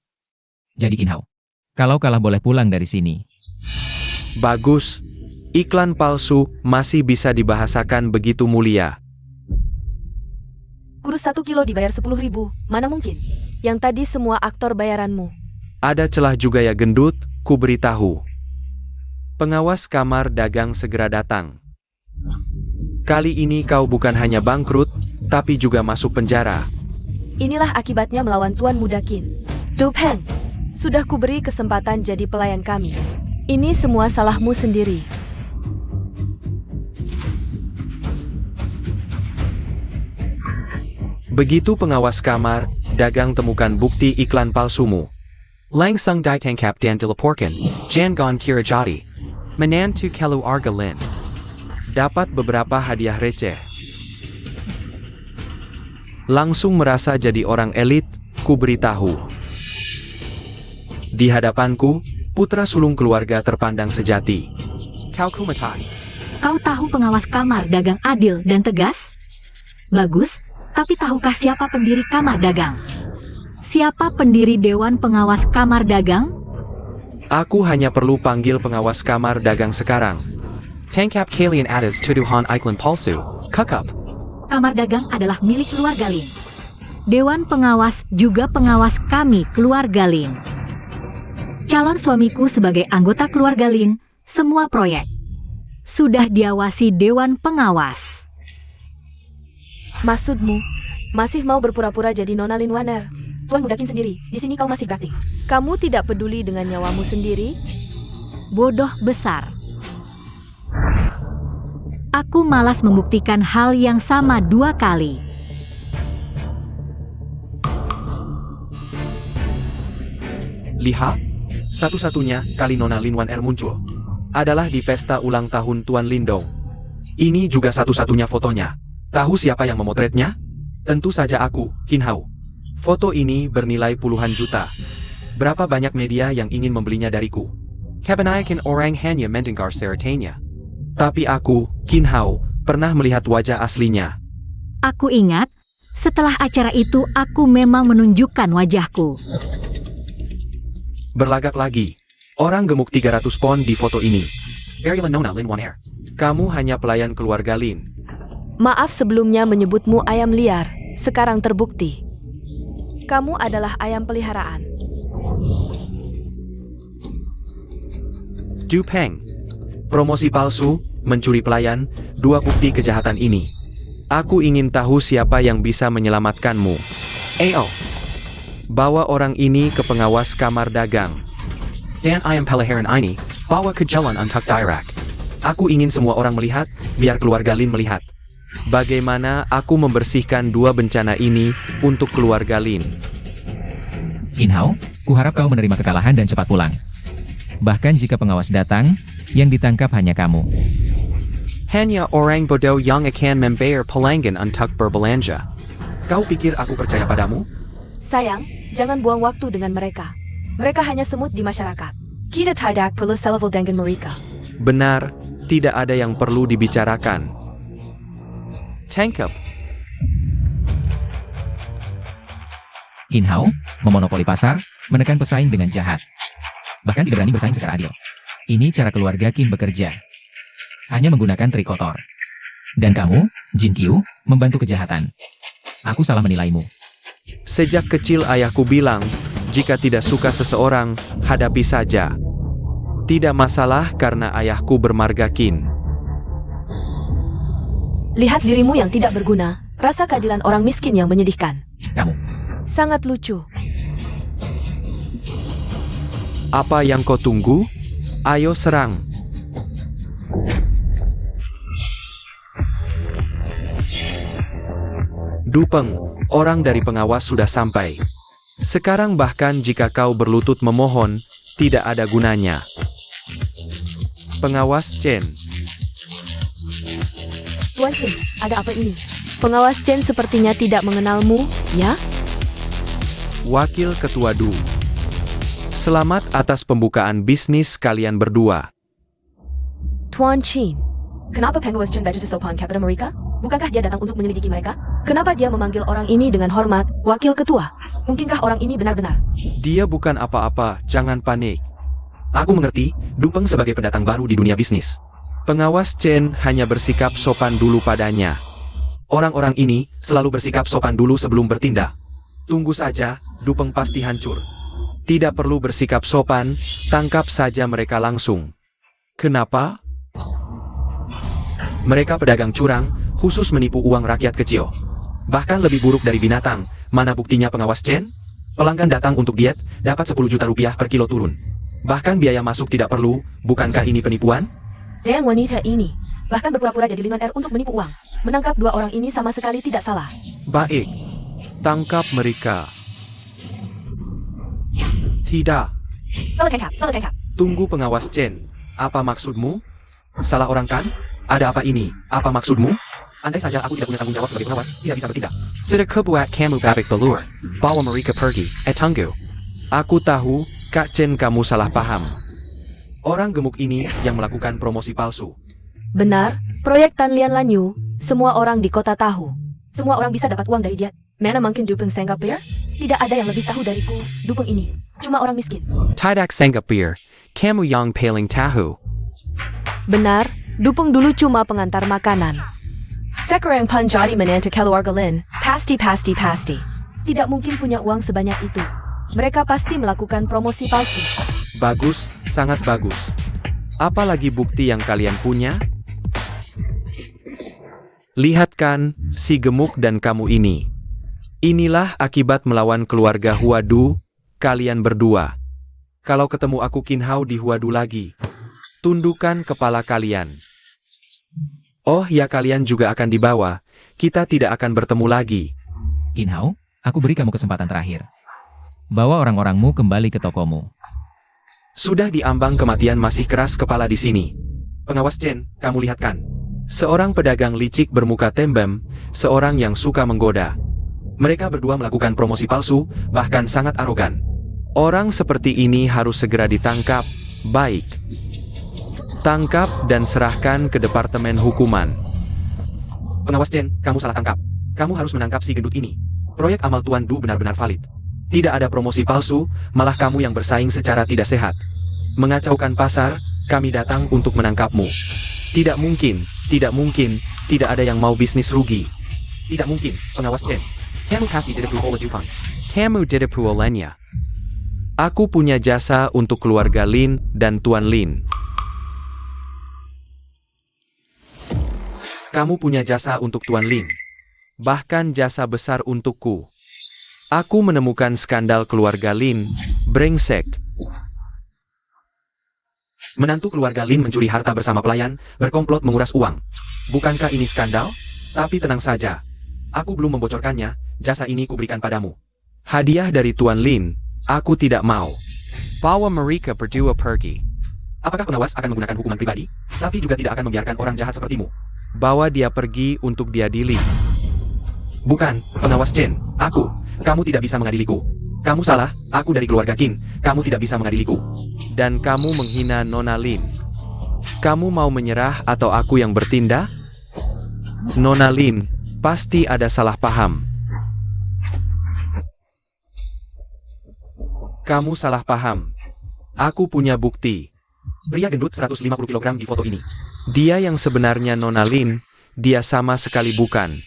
Jadi Qin Hao, kalau kalah boleh pulang dari sini. Bagus. Iklan palsu masih bisa dibahasakan begitu mulia. Kurus 1 kilo dibayar 10.000, mana mungkin? Yang tadi semua aktor bayaranmu. Ada celah juga ya gendut, ku beritahu. Pengawas kamar dagang segera datang. Kali ini kau bukan hanya bangkrut, tapi juga masuk penjara. Inilah akibatnya melawan Tuan Muda Qin. Du Peng, Sudah kuberi kesempatan jadi pelayan kami. Ini semua salahmu sendiri. Begitu pengawas kamar dagang temukan bukti iklan palsumu. Langsung ditangkap dan dilaporkan. Jangan kira jadi. Menantu keluarga Lin. Dapat beberapa hadiah receh. Langsung merasa jadi orang elit, ku beritahu. Di hadapanku, putra sulung keluarga terpandang sejati. Kau kumatai. Kau tahu pengawas kamar dagang adil dan tegas? Bagus, tapi tahukah siapa pendiri kamar dagang? Siapa pendiri Dewan Pengawas Kamar Dagang? Aku hanya perlu panggil pengawas kamar dagang sekarang. Tangkap kalian atas tuduhan iklan palsu, kakap. Kamar dagang adalah milik keluarga Lin. Dewan pengawas juga pengawas kami keluarga Lin. Calon suamiku sebagai anggota keluarga Lin, semua proyek sudah diawasi Dewan Pengawas. Maksudmu, masih mau berpura-pura jadi Nona Lin Wanner? Tuan budakin sendiri, di sini kau masih praktik. Kamu tidak peduli dengan nyawamu sendiri? Bodoh besar. Aku malas membuktikan hal yang sama 2 kali. Lihat, satu-satunya kali Nona Lin Wanner muncul adalah di pesta ulang tahun Tuan Lindong. Ini juga satu-satunya fotonya. Tahu siapa yang memotretnya? Tentu saja aku, Qin Hao. Foto ini bernilai puluhan juta. Berapa banyak media yang ingin membelinya dariku? Kebanyakan orang hanya mendengar ceritanya. Tapi aku, Qin Hao, pernah melihat wajah aslinya. Aku ingat, setelah acara itu aku memang menunjukkan wajahku. Berlagak lagi. Orang gemuk 300 pon di foto ini. Ariel Nona Lin Wanner. Kamu hanya pelayan keluarga Lin. Maaf sebelumnya menyebutmu ayam liar, sekarang terbukti. Kamu adalah ayam peliharaan. Dupeng. Promosi palsu, mencuri pelayan, 2 bukti kejahatan ini. Aku ingin tahu siapa yang bisa menyelamatkanmu. Ayo. Bawa orang ini ke pengawas kamar dagang. Dan ayam peliharaan ini, bawa ke jalan untuk direct. Aku ingin semua orang melihat, biar keluarga Lin melihat. Bagaimana aku membersihkan 2 bencana ini untuk keluarga Lin. Qin Hao, kuharap kau menerima kekalahan dan cepat pulang. Bahkan jika pengawas datang, yang ditangkap hanya kamu. Hanya orang bodoh yang akan membayar pelanggan untuk berbelanja. Kau pikir aku percaya padamu? Sayang, jangan buang waktu dengan mereka. Mereka hanya semut di masyarakat. Kita tidak perlu selalu dengan mereka. Benar, tidak ada yang perlu dibicarakan. Tangkap. Qin Hao, memonopoli pasar, menekan pesaing dengan jahat. Bahkan tidak berani bersaing secara adil. Ini cara keluarga Qin bekerja. Hanya menggunakan trik kotor. Dan kamu, Jin Qiu, membantu kejahatan. Aku salah menilaimu. Sejak kecil ayahku bilang, jika tidak suka seseorang, hadapi saja. Tidak masalah karena ayahku bermarga Qin. Lihat dirimu yang tidak berguna, rasa keadilan orang miskin yang menyedihkan. Kamu. Sangat lucu. Apa yang kau tunggu? Ayo serang. Dupeng, orang dari pengawas sudah sampai. Sekarang bahkan jika kau berlutut memohon, tidak ada gunanya. Pengawas Chen. Tuan Chen, ada apa ini? Pengawas Chen sepertinya tidak mengenalmu, ya? Wakil Ketua Du. Selamat atas pembukaan bisnis kalian berdua. Tuan Chen, kenapa pengawas Chen baju di sopan kepada mereka? Bukankah dia datang untuk menyelidiki mereka? Kenapa dia memanggil orang ini dengan hormat, Wakil Ketua? Mungkinkah orang ini benar-benar? Dia bukan apa-apa, jangan panik. Aku mengerti, Dupeng sebagai pendatang baru di dunia bisnis. Pengawas Chen hanya bersikap sopan dulu padanya. Orang-orang ini selalu bersikap sopan dulu sebelum bertindak. Tunggu saja, Dupeng pasti hancur. Tidak perlu bersikap sopan, tangkap saja mereka langsung. Kenapa? Mereka pedagang curang, khusus menipu uang rakyat kecil. Bahkan lebih buruk dari binatang. Mana buktinya pengawas Chen? Pelanggan datang untuk diet, dapat 10 juta rupiah per kilo turun. Bahkan biaya masuk tidak perlu, bukankah ini penipuan? Dan wanita ini bahkan berpura-pura jadi Lin Wan Er untuk menipu uang. Menangkap dua orang ini sama sekali tidak salah. Baik, tangkap mereka. Tidak, Selesai. tunggu pengawas Chen. Apa maksudmu? Salah orang kan? Ada apa ini? Apa maksudmu? Andai saja aku tidak punya tanggung jawab sebagai pengawas, tidak bisa bertindak. Sudah kebuat kamu babak belur. Bawa mereka pergi. Tunggu. Aku tahu, Kak Chen kamu salah paham. Orang gemuk ini yang melakukan promosi palsu. Benar, proyek Tan Lian Lanyu, semua orang di kota tahu. Semua orang bisa dapat uang dari dia. Mana mungkin dukung Singapura? Tidak ada yang lebih tahu dariku, dukung ini. Cuma orang miskin. Tidak Singapura, kamu yang paling tahu. Benar, Dupung dulu cuma pengantar makanan. Sekarang Punjabi menantu keluarga Lin, pasti. Tidak mungkin punya uang sebanyak itu. Mereka pasti melakukan promosi palsu. Bagus, sangat bagus. Apalagi bukti yang kalian punya? Lihat kan, si gemuk dan kamu ini. Inilah akibat melawan keluarga Huadu, kalian berdua. Kalau ketemu aku Qin Hao di Huadu lagi, tundukkan kepala kalian. Oh ya, kalian juga akan dibawa. Kita tidak akan bertemu lagi. Qin Hao, aku beri kamu kesempatan terakhir. Bawa orang-orangmu kembali ke tokomu. Sudah diambang kematian masih keras kepala di sini. Pengawas Chen, kamu lihat kan? Seorang pedagang licik bermuka tembem, seorang yang suka menggoda. Mereka berdua melakukan promosi palsu, bahkan sangat arogan. Orang seperti ini harus segera ditangkap. Baik. Tangkap dan serahkan ke Departemen Hukuman. Pengawas Chen, kamu salah tangkap. Kamu harus menangkap si gendut ini. Proyek amal Tuan Du benar-benar valid. Tidak ada promosi palsu, malah kamu yang bersaing secara tidak sehat. Mengacaukan pasar, kami datang untuk menangkapmu. Tidak mungkin, tidak ada yang mau bisnis rugi. Tidak mungkin, pengawas Chen. Kamu pasti ditipu oleh Jufang. Kamu ditipu olehnya. Aku punya jasa untuk keluarga Lin dan Tuan Lin. Kamu punya jasa untuk Tuan Lin. Bahkan jasa besar untukku. Aku menemukan skandal keluarga Lin, brengsek. Menantu keluarga Lin mencuri harta bersama pelayan, berkomplot menguras uang. Bukankah ini skandal? Tapi tenang saja. Aku belum membocorkannya, jasa ini kuberikan padamu. Hadiah dari Tuan Lin, aku tidak mau. Bawa mereka berdua pergi. Apakah pengawas akan menggunakan hukuman pribadi? Tapi juga tidak akan membiarkan orang jahat sepertimu. Bawa dia pergi untuk diadili. Bukan, pengawas Chen, aku. Kamu tidak bisa mengadiliku. Kamu salah, aku dari keluarga Qin. Kamu tidak bisa mengadiliku. Dan kamu menghina Nona Lin. Kamu mau menyerah atau aku yang bertindak? Nona Lin, pasti ada salah paham. Kamu salah paham. Aku punya bukti. Pria gendut 150 kg di foto ini. Dia yang sebenarnya Nona Lin, dia sama sekali bukan.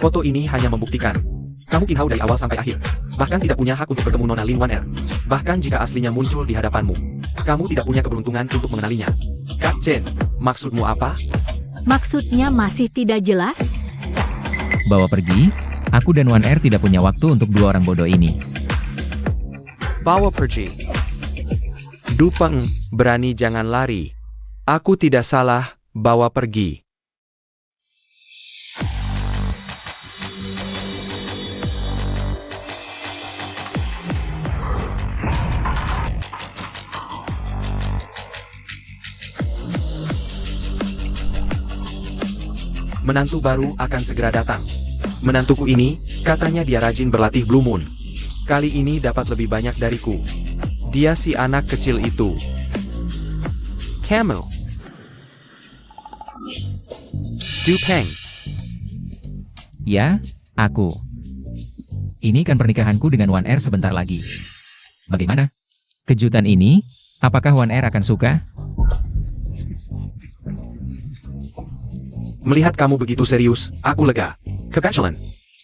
Foto ini hanya membuktikan. Kamu Qin Hao dari awal sampai akhir. Bahkan tidak punya hak untuk bertemu Nona Lin Wan Er. Bahkan jika aslinya muncul di hadapanmu. Kamu tidak punya keberuntungan untuk mengenalinya. Kak Chen, maksudmu apa? Maksudnya masih tidak jelas? Bawa pergi, aku dan Wan Er tidak punya waktu untuk dua orang bodoh ini. Bawa pergi. Dupeng, berani jangan lari. Aku tidak salah, bawa pergi. Menantu baru akan segera datang. Menantuku ini, katanya dia rajin berlatih Blue Moon. Kali ini dapat lebih banyak dariku. Dia si anak kecil itu. Camel. Dupeng. Ya, aku. Ini kan pernikahanku dengan Wan Er sebentar lagi. Bagaimana? Kejutan ini, apakah Wan Er akan suka? Melihat kamu begitu serius, aku lega. Kebetulan,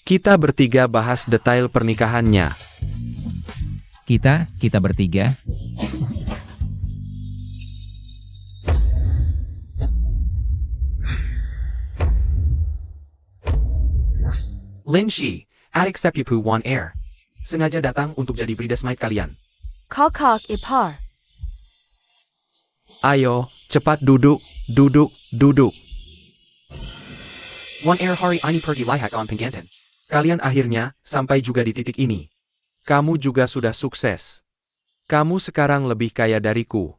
kita bertiga bahas detail pernikahannya. Kita bertiga. Lin Shi, adik sepupu Wan Er. Sengaja datang untuk jadi bridesmaid kalian. Kakak ipar. Ayo, cepat duduk, duduk, duduk. Wan Er hari ini pergi lihat on pengantin. Kalian akhirnya sampai juga di titik ini. Kamu juga sudah sukses. Kamu sekarang lebih kaya dariku.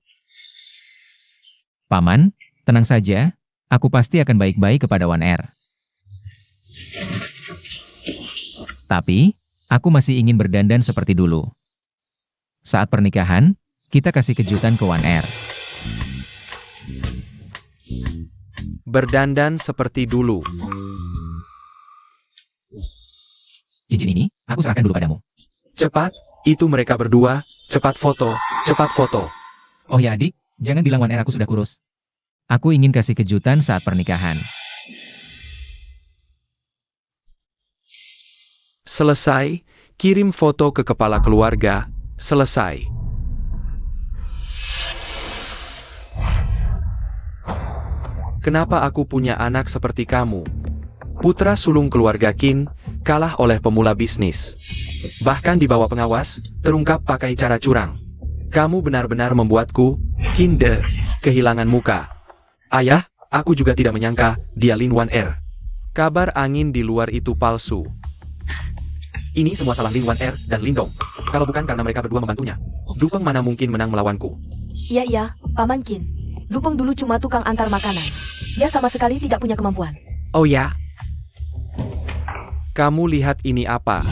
Paman, tenang saja, aku pasti akan baik-baik kepada Wan Er. Tapi, aku masih ingin berdandan seperti dulu. Saat pernikahan, kita kasih kejutan ke Wan Er. Berdandan seperti dulu. Cincin ini, aku serahkan dulu padamu. Cepat, itu mereka berdua. Cepat foto, cepat foto. Oh ya adik, jangan bilang Wan Er aku sudah kurus. Aku ingin kasih kejutan saat pernikahan. Selesai, kirim foto ke kepala keluarga. Selesai. Kenapa aku punya anak seperti kamu? Putra sulung keluarga Qin, kalah oleh pemula bisnis. Bahkan di bawah pengawas, terungkap pakai cara curang. Kamu benar-benar membuatku, Qin De, kehilangan muka. Ayah, aku juga tidak menyangka, dia Lin Wan Er. Kabar angin di luar itu palsu. Ini semua salah Lin Wan Er dan Lin Dong. Kalau bukan karena mereka berdua membantunya, Dupeng mana mungkin menang melawanku. Iya, Paman Qin. Dupeng dulu cuma tukang antar makanan. Dia sama sekali tidak punya kemampuan. Oh ya? Kamu lihat ini apa?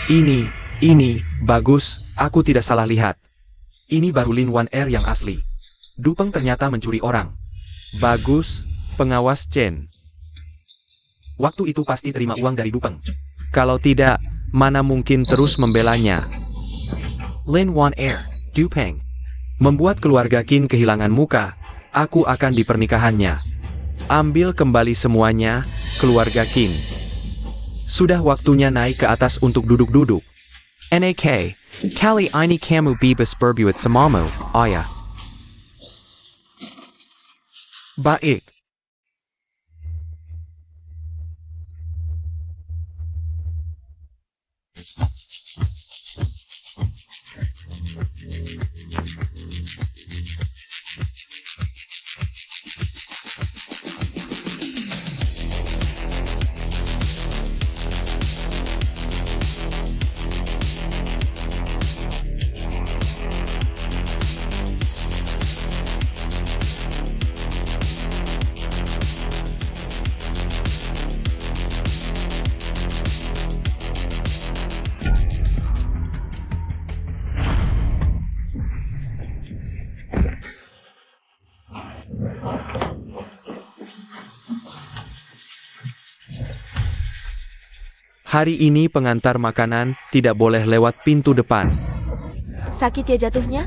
Ini, bagus, aku tidak salah lihat. Ini baru Lin Wan Er yang asli. Dupeng ternyata mencuri orang. Bagus, pengawas Chen. Waktu itu pasti terima uang dari Dupeng. Kalau tidak, mana mungkin terus membelanya. Lin Wan Er, Dupeng. Membuat keluarga Qin kehilangan muka, aku akan di pernikahannya. Ambil kembali semuanya, keluarga Qin. Sudah waktunya naik ke atas untuk duduk-duduk. NAK, kali ini kamu bebas berbuat samamu, ayah. Baik. Hari ini pengantar makanan tidak boleh lewat pintu depan. Sakit ya jatuhnya?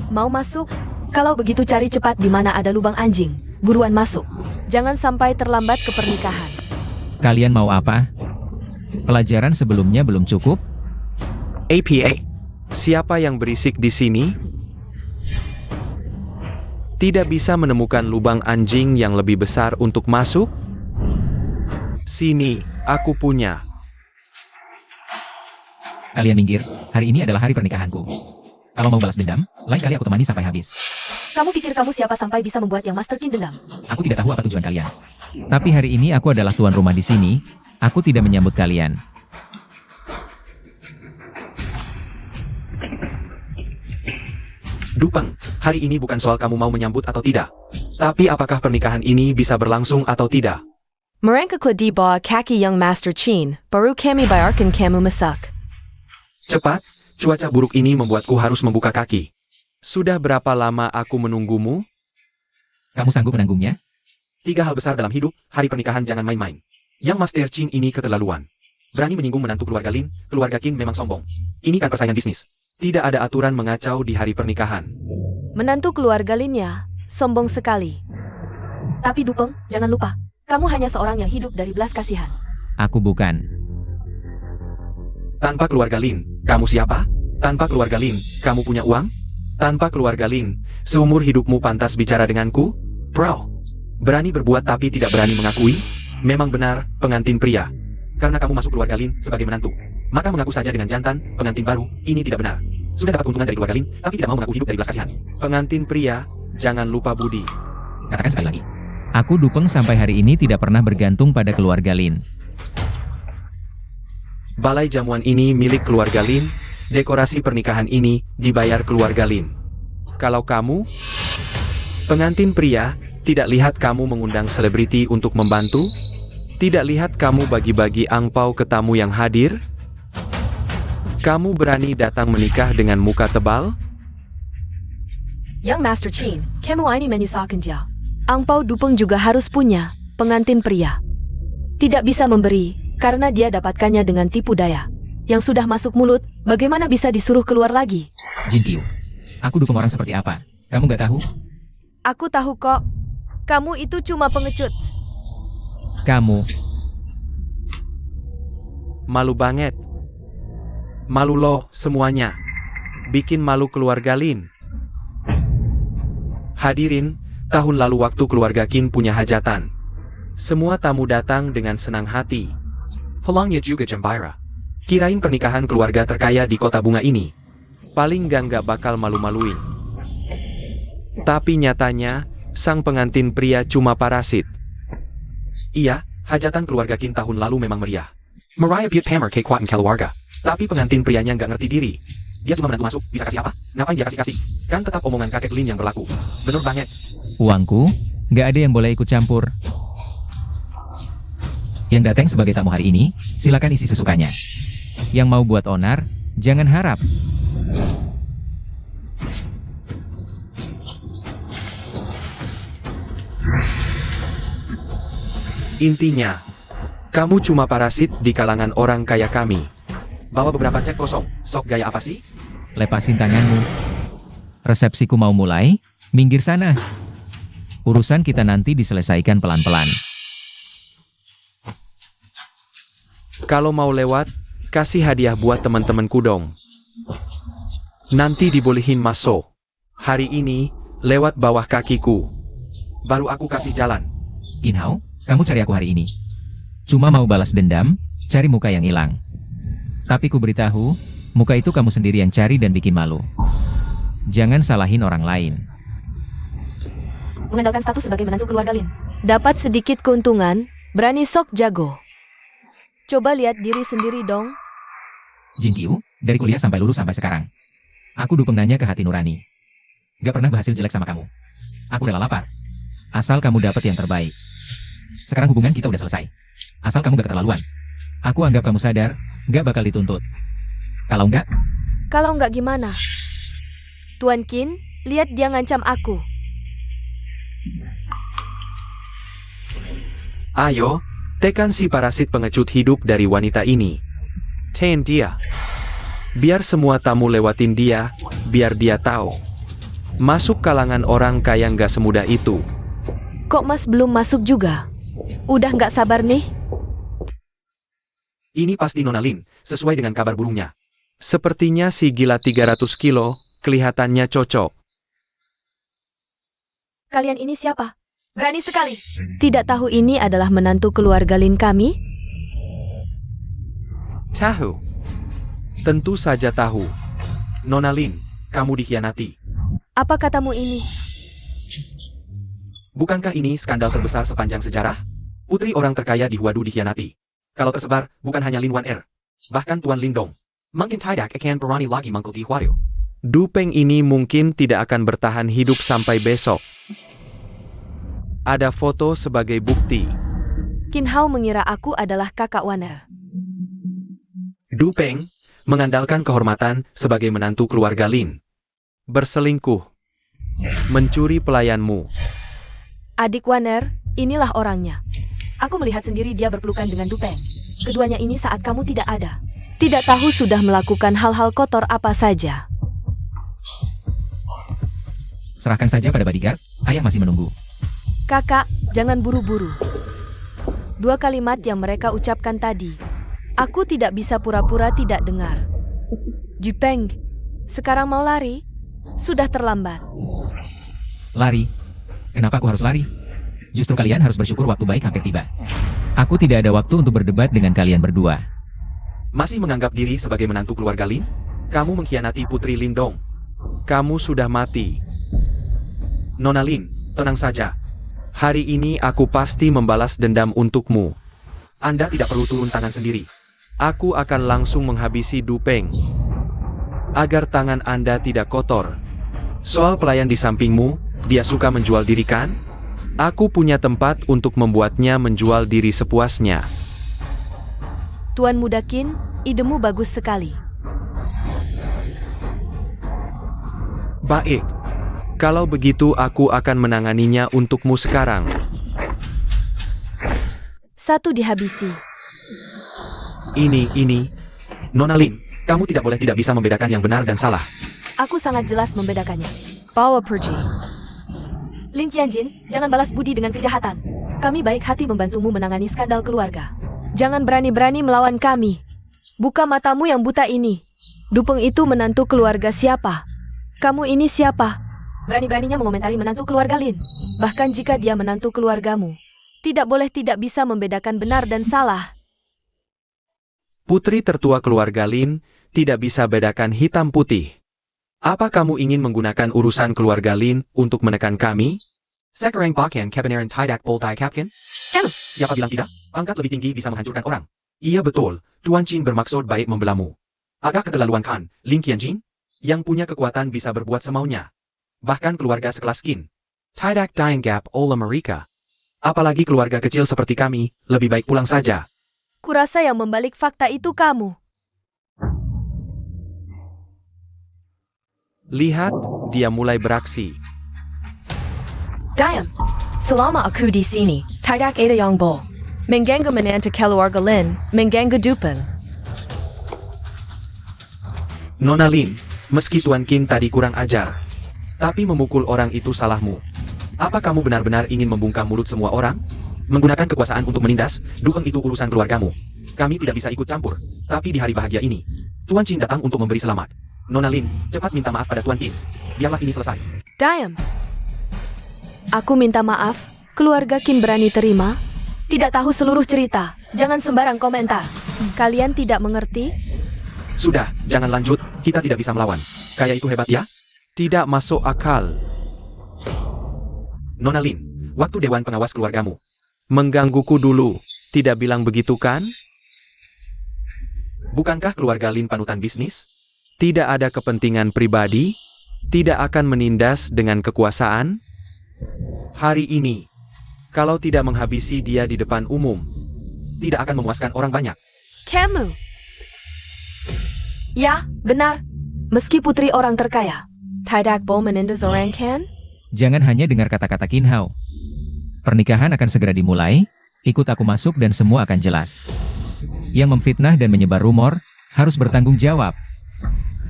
Mau masuk? Kalau begitu cari cepat di mana ada lubang anjing. Buruan masuk. Jangan sampai terlambat ke pernikahan. Kalian mau apa? Pelajaran sebelumnya belum cukup? APA, siapa yang berisik di sini? Tidak bisa menemukan lubang anjing yang lebih besar untuk masuk? Sini, aku punya. Kalian minggir, hari ini adalah hari pernikahanku. Kalau mau balas dendam, lain kali aku temani sampai habis. Kamu pikir kamu siapa sampai bisa membuat yang Master Qin dendam? Aku tidak tahu apa tujuan kalian. Tapi hari ini aku adalah tuan rumah di sini, aku tidak menyambut kalian. Dupeng, hari ini bukan soal kamu mau menyambut atau tidak. Tapi apakah pernikahan ini bisa berlangsung atau tidak? Mereka di bawah kaki yang Master Qin, baru kami bayarkan kamu masak. Cepat, cuaca buruk ini membuatku harus membuka kaki. Sudah berapa lama aku menunggumu? Kamu sanggup menanggungnya? 3 hal besar dalam hidup, hari pernikahan jangan main-main. Yang Master Qin ini keterlaluan. Berani menyinggung menantu keluarga Lin, keluarga Qin memang sombong. Ini kan persaingan bisnis. Tidak ada aturan mengacau di hari pernikahan. Menantu keluarga Lin ya, sombong sekali. Tapi Dupeng, jangan lupa, kamu hanya seorang yang hidup dari belas kasihan. Aku bukan. Tanpa keluarga Lin, kamu siapa? Tanpa keluarga Lin, kamu punya uang? Tanpa keluarga Lin, seumur hidupmu pantas bicara denganku? Bro, berani berbuat tapi tidak berani mengakui? Memang benar, pengantin pria. Karena kamu masuk keluarga Lin sebagai menantu, maka mengaku saja dengan jantan, pengantin baru, ini tidak benar. Sudah dapat keuntungan dari keluarga Lin, tapi tidak mau mengaku hidup dari belas kasihan. Pengantin pria, jangan lupa budi. Katakan sekali lagi. Aku Dupeng sampai hari ini tidak pernah bergantung pada keluarga Lin. Balai jamuan ini milik keluarga Lin, dekorasi pernikahan ini dibayar keluarga Lin. Kalau kamu, pengantin pria, tidak lihat kamu mengundang selebriti untuk membantu? Tidak lihat kamu bagi-bagi angpau ke tamu yang hadir? Kamu berani datang menikah dengan muka tebal? Yang Master Chin, kamu ini menyusahkan dia. Angpau Dupeng juga harus punya, pengantin pria. Tidak bisa memberi, karena dia dapatkannya dengan tipu daya. Yang sudah masuk mulut, bagaimana bisa disuruh keluar lagi? Jin Qiu, aku Dupeng orang seperti apa? Kamu gak tahu? Aku tahu kok. Kamu itu cuma pengecut. Kamu, Malu banget. Malu loh semuanya. Bikin malu keluarga Lin. Hadirin, tahun lalu waktu keluarga Qin punya hajatan. Semua tamu datang dengan senang hati. Pulangnya juga gembira. Kirain pernikahan keluarga terkaya di kota bunga ini. Paling nggak bakal malu-maluin. Tapi nyatanya, sang pengantin pria cuma parasit. Iya, hajatan keluarga Qin tahun lalu memang meriah. Mariah Butte Hammer kayak kuatin keluarga. Tapi pengantin prianya nggak ngerti diri. Dia cuma menantu masuk, bisa kasih apa? Ngapain dia kasih-kasih? Kan tetap omongan kakek Lin yang berlaku. Bener banget. uangku, gak ada yang boleh ikut campur. Yang datang sebagai tamu hari ini, silakan isi sesukanya. Yang mau buat onar, jangan harap. Intinya, kamu cuma parasit di kalangan orang kaya kami. Bawa beberapa cek kosong, sok gaya apa sih? Lepasin tanganmu. Resepsiku mau mulai, minggir sana. Urusan kita nanti diselesaikan pelan-pelan. Kalau mau lewat, kasih hadiah buat teman-temanku dong. Nanti dibolehin masuk. Hari ini, lewat bawah kakiku. Baru aku kasih jalan. Qin Hao, kamu cari aku hari ini. Cuma mau balas dendam, cari muka yang hilang. Tapi ku beritahu, muka itu kamu sendiri yang cari dan bikin malu. Jangan salahin orang lain. Mengandalkan status sebagai menantu keluarga Lin. Dapat sedikit keuntungan, berani sok jago. Coba lihat diri sendiri dong. Jin Qiu, dari kuliah sampai lulus sampai sekarang. Aku Dupeng nanya ke hati nurani. Gak pernah berhasil jelek sama kamu. Aku rela lapar. Asal kamu dapat yang terbaik. Sekarang hubungan kita udah selesai. Asal kamu gak keterlaluan. Aku anggap kamu sadar, gak bakal dituntut. Kalau enggak, Kalau nggak gimana? Tuan Qin, lihat dia ngancam aku. Ayo, tekan si parasit pengecut hidup dari wanita ini. Ten dia. Biar semua tamu lewatin dia, biar dia tahu. Masuk kalangan orang kaya nggak semudah itu. Kok Mas belum masuk juga? Udah nggak sabar nih? Ini pasti Nona Lin, sesuai dengan kabar burungnya. Sepertinya si gila 300 kilo, kelihatannya cocok. Kalian ini siapa? Berani sekali. Tidak tahu ini adalah menantu keluarga Lin kami? Tahu. Tentu saja tahu. Nona Lin, kamu dikhianati. Apa katamu ini? Bukankah ini skandal terbesar sepanjang sejarah? Putri orang terkaya di Huadu dikhianati. Kalau tersebar, bukan hanya Lin Wan Er. Bahkan Tuan Lindong. Mungkin tidak akan berani lagi mangkul di Huadu. Dupeng ini mungkin tidak akan bertahan hidup sampai besok. Ada foto sebagai bukti. Qin Hao mengira aku adalah kakak Waner. Dupeng, mengandalkan kehormatan sebagai menantu keluarga Lin. Berselingkuh. Mencuri pelayanmu. Adik Waner, inilah orangnya. Aku melihat sendiri dia berpelukan dengan Dupeng. Keduanya ini saat kamu tidak ada. Tidak tahu sudah melakukan hal-hal kotor apa saja. serahkan saja pada bodyguard, ayah masih menunggu. Kakak, jangan buru-buru. Dua kalimat yang mereka ucapkan tadi. Aku tidak bisa pura-pura tidak dengar. Jupeng, sekarang mau lari? Sudah terlambat. Lari? Kenapa aku harus lari? Justru kalian harus bersyukur waktu baik hampir tiba. Aku tidak ada waktu untuk berdebat dengan kalian berdua. Masih menganggap diri sebagai menantu keluarga Lin? Kamu mengkhianati Putri Lindong. Kamu sudah mati. Nona Lin, tenang saja. Hari ini aku pasti membalas dendam untukmu. Anda tidak perlu turun tangan sendiri. Aku akan langsung menghabisi Du Peng. Agar tangan Anda tidak kotor. Soal pelayan di sampingmu, dia suka menjual diri kan? Aku punya tempat untuk membuatnya menjual diri sepuasnya. Tuan Muda Qin, idemu bagus sekali. Baik. Kalau begitu aku akan menanganinya untukmu sekarang. Satu dihabisi. Ini. Nona Lin, kamu tidak boleh tidak bisa membedakan yang benar dan salah. Aku sangat jelas membedakannya. Bawa pergi. Lin Qianjin, jangan balas budi dengan kejahatan. Kami baik hati membantumu menangani skandal keluarga. Jangan berani-berani melawan kami. Buka matamu yang buta ini. Du Peng itu menantu keluarga siapa? Kamu ini siapa? Berani-beraninya mengomentari menantu keluarga Lin. Bahkan jika dia menantu keluargamu. Tidak boleh tidak bisa membedakan benar dan salah. Putri tertua keluarga Lin tidak bisa bedakan hitam putih. Apa kamu ingin menggunakan urusan keluarga Lin untuk menekan kami? Sekarang pakaian kebenaran tidak boleh kapkan? Siapa bilang tidak? Pangkat lebih tinggi bisa menghancurkan orang. Iya betul, Tuan Qin bermaksud baik membelamu. Agak keterlaluan kan, Lin Qianjin? Yang punya kekuatan bisa berbuat semaunya. Bahkan keluarga sekelas Qin. Tidak dianggap oleh mereka. Apalagi keluarga kecil seperti kami, lebih baik pulang saja. Kurasa yang membalik fakta itu kamu. Lihat, dia mulai beraksi. Diam. Selama aku di sini, tidak ada yang boleh mengganggu menantu keluarga Lin, mengganggu Du Peng. Nona Lin, meski Tuan Qin tadi kurang ajar, tapi memukul orang itu salahmu. Apa kamu benar-benar ingin membungkam mulut semua orang? Menggunakan kekuasaan untuk menindas, Du Peng itu urusan keluargamu. Kami tidak bisa ikut campur, tapi di hari bahagia ini, Tuan Qin datang untuk memberi selamat. Nona Lin, cepat minta maaf pada Tuan Qin. Biarlah ini selesai. Diam. Aku minta maaf, keluarga Qin berani terima? Tidak tahu seluruh cerita, jangan sembarang komentar. Kalian tidak mengerti? Sudah, jangan lanjut, kita tidak bisa melawan. Kayak itu hebat ya? Tidak masuk akal. Nona Lin, waktu Dewan Pengawas keluargamu menggangguku dulu, tidak bilang begitu kan? Bukankah keluarga Lin panutan bisnis? Tidak ada kepentingan pribadi? Tidak akan menindas dengan kekuasaan? Hari ini, kalau tidak menghabisi dia di depan umum, tidak akan memuaskan orang banyak. Kamu. Ya, benar. Meski putri orang terkaya, tidak boleh menindas orang kan? Jangan hanya dengar kata-kata Qin Hao. Pernikahan akan segera dimulai, ikut aku masuk dan semua akan jelas. Yang memfitnah dan menyebar rumor, harus bertanggung jawab.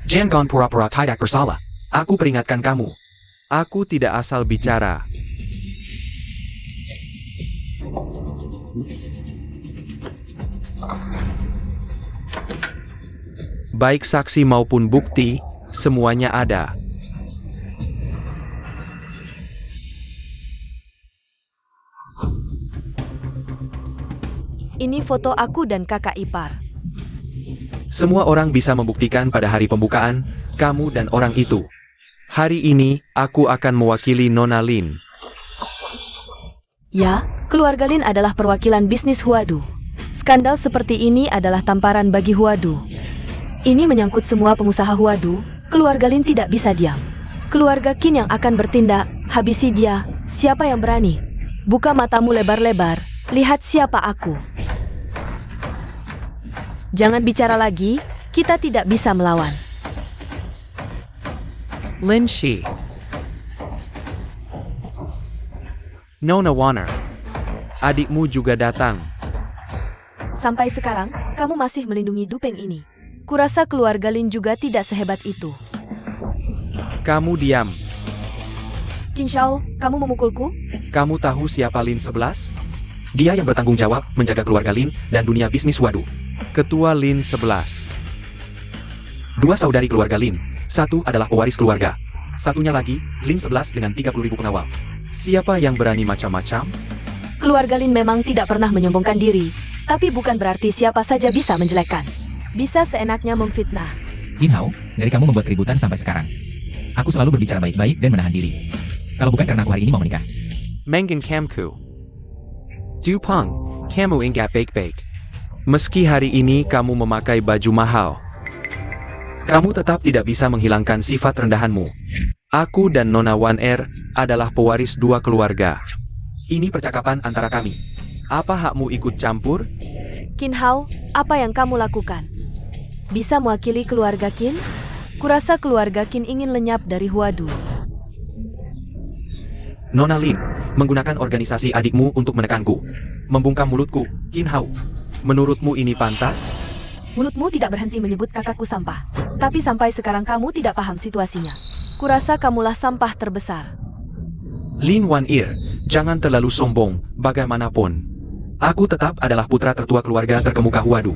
Jangan pura-pura tidak bersalah. Aku peringatkan kamu. Aku tidak asal bicara. Baik saksi maupun bukti, semuanya ada. Ini foto aku dan kakak ipar. Semua orang bisa membuktikan pada hari pembukaan, kamu dan orang itu. Hari ini, aku akan mewakili Nona Lin. Ya, keluarga Lin adalah perwakilan bisnis Huadu. Skandal seperti ini adalah tamparan bagi Huadu. Ini menyangkut semua pengusaha Huadu, keluarga Lin tidak bisa diam. Keluarga Qin yang akan bertindak, habisi dia, siapa yang berani? Buka matamu lebar-lebar, lihat siapa aku. Jangan bicara lagi, kita tidak bisa melawan. Lin Shi. Nona Warner. Adikmu juga datang. Sampai sekarang, kamu masih melindungi Du Peng ini. Kurasa keluarga Lin juga tidak sehebat itu. Kamu diam. Qin Shao, kamu memukulku? Kamu tahu siapa Lin 11? Dia yang bertanggung jawab menjaga keluarga Lin dan dunia bisnis Huadu. Ketua Lin 11. Dua saudari keluarga Lin. Satu adalah pewaris keluarga. Satunya lagi, Lin 11 dengan 30.000 pengawal. Siapa yang berani macam-macam? Keluarga Lin memang tidak pernah menyombongkan diri, tapi bukan berarti siapa saja bisa menjelekkan. Bisa seenaknya memfitnah. Qin Hao, dari kamu membuat keributan sampai sekarang. Aku selalu berbicara baik-baik dan menahan diri. Kalau bukan karena aku hari ini mau menikah. Mengen Kamku. Dupeng, kamu ingat baik-baik. Meski hari ini kamu memakai baju mahal, kamu tetap tidak bisa menghilangkan sifat rendahanmu. Aku dan Nona Wan Er adalah pewaris dua keluarga. Ini percakapan antara kami. Apa hakmu ikut campur? Qin Hao, apa yang kamu lakukan? Bisa mewakili keluarga Qin? Kurasa keluarga Qin ingin lenyap dari Huadu. Nona Lin, menggunakan organisasi adikmu untuk menekanku. Membungkam mulutku, Qin Hao. Menurutmu ini pantas? Mulutmu tidak berhenti menyebut kakakku sampah. Tapi sampai sekarang kamu tidak paham situasinya. Kurasa kamulah sampah terbesar. Lin Wan Er, jangan terlalu sombong, bagaimanapun. Aku tetap adalah putra tertua keluarga terkemuka Huadu.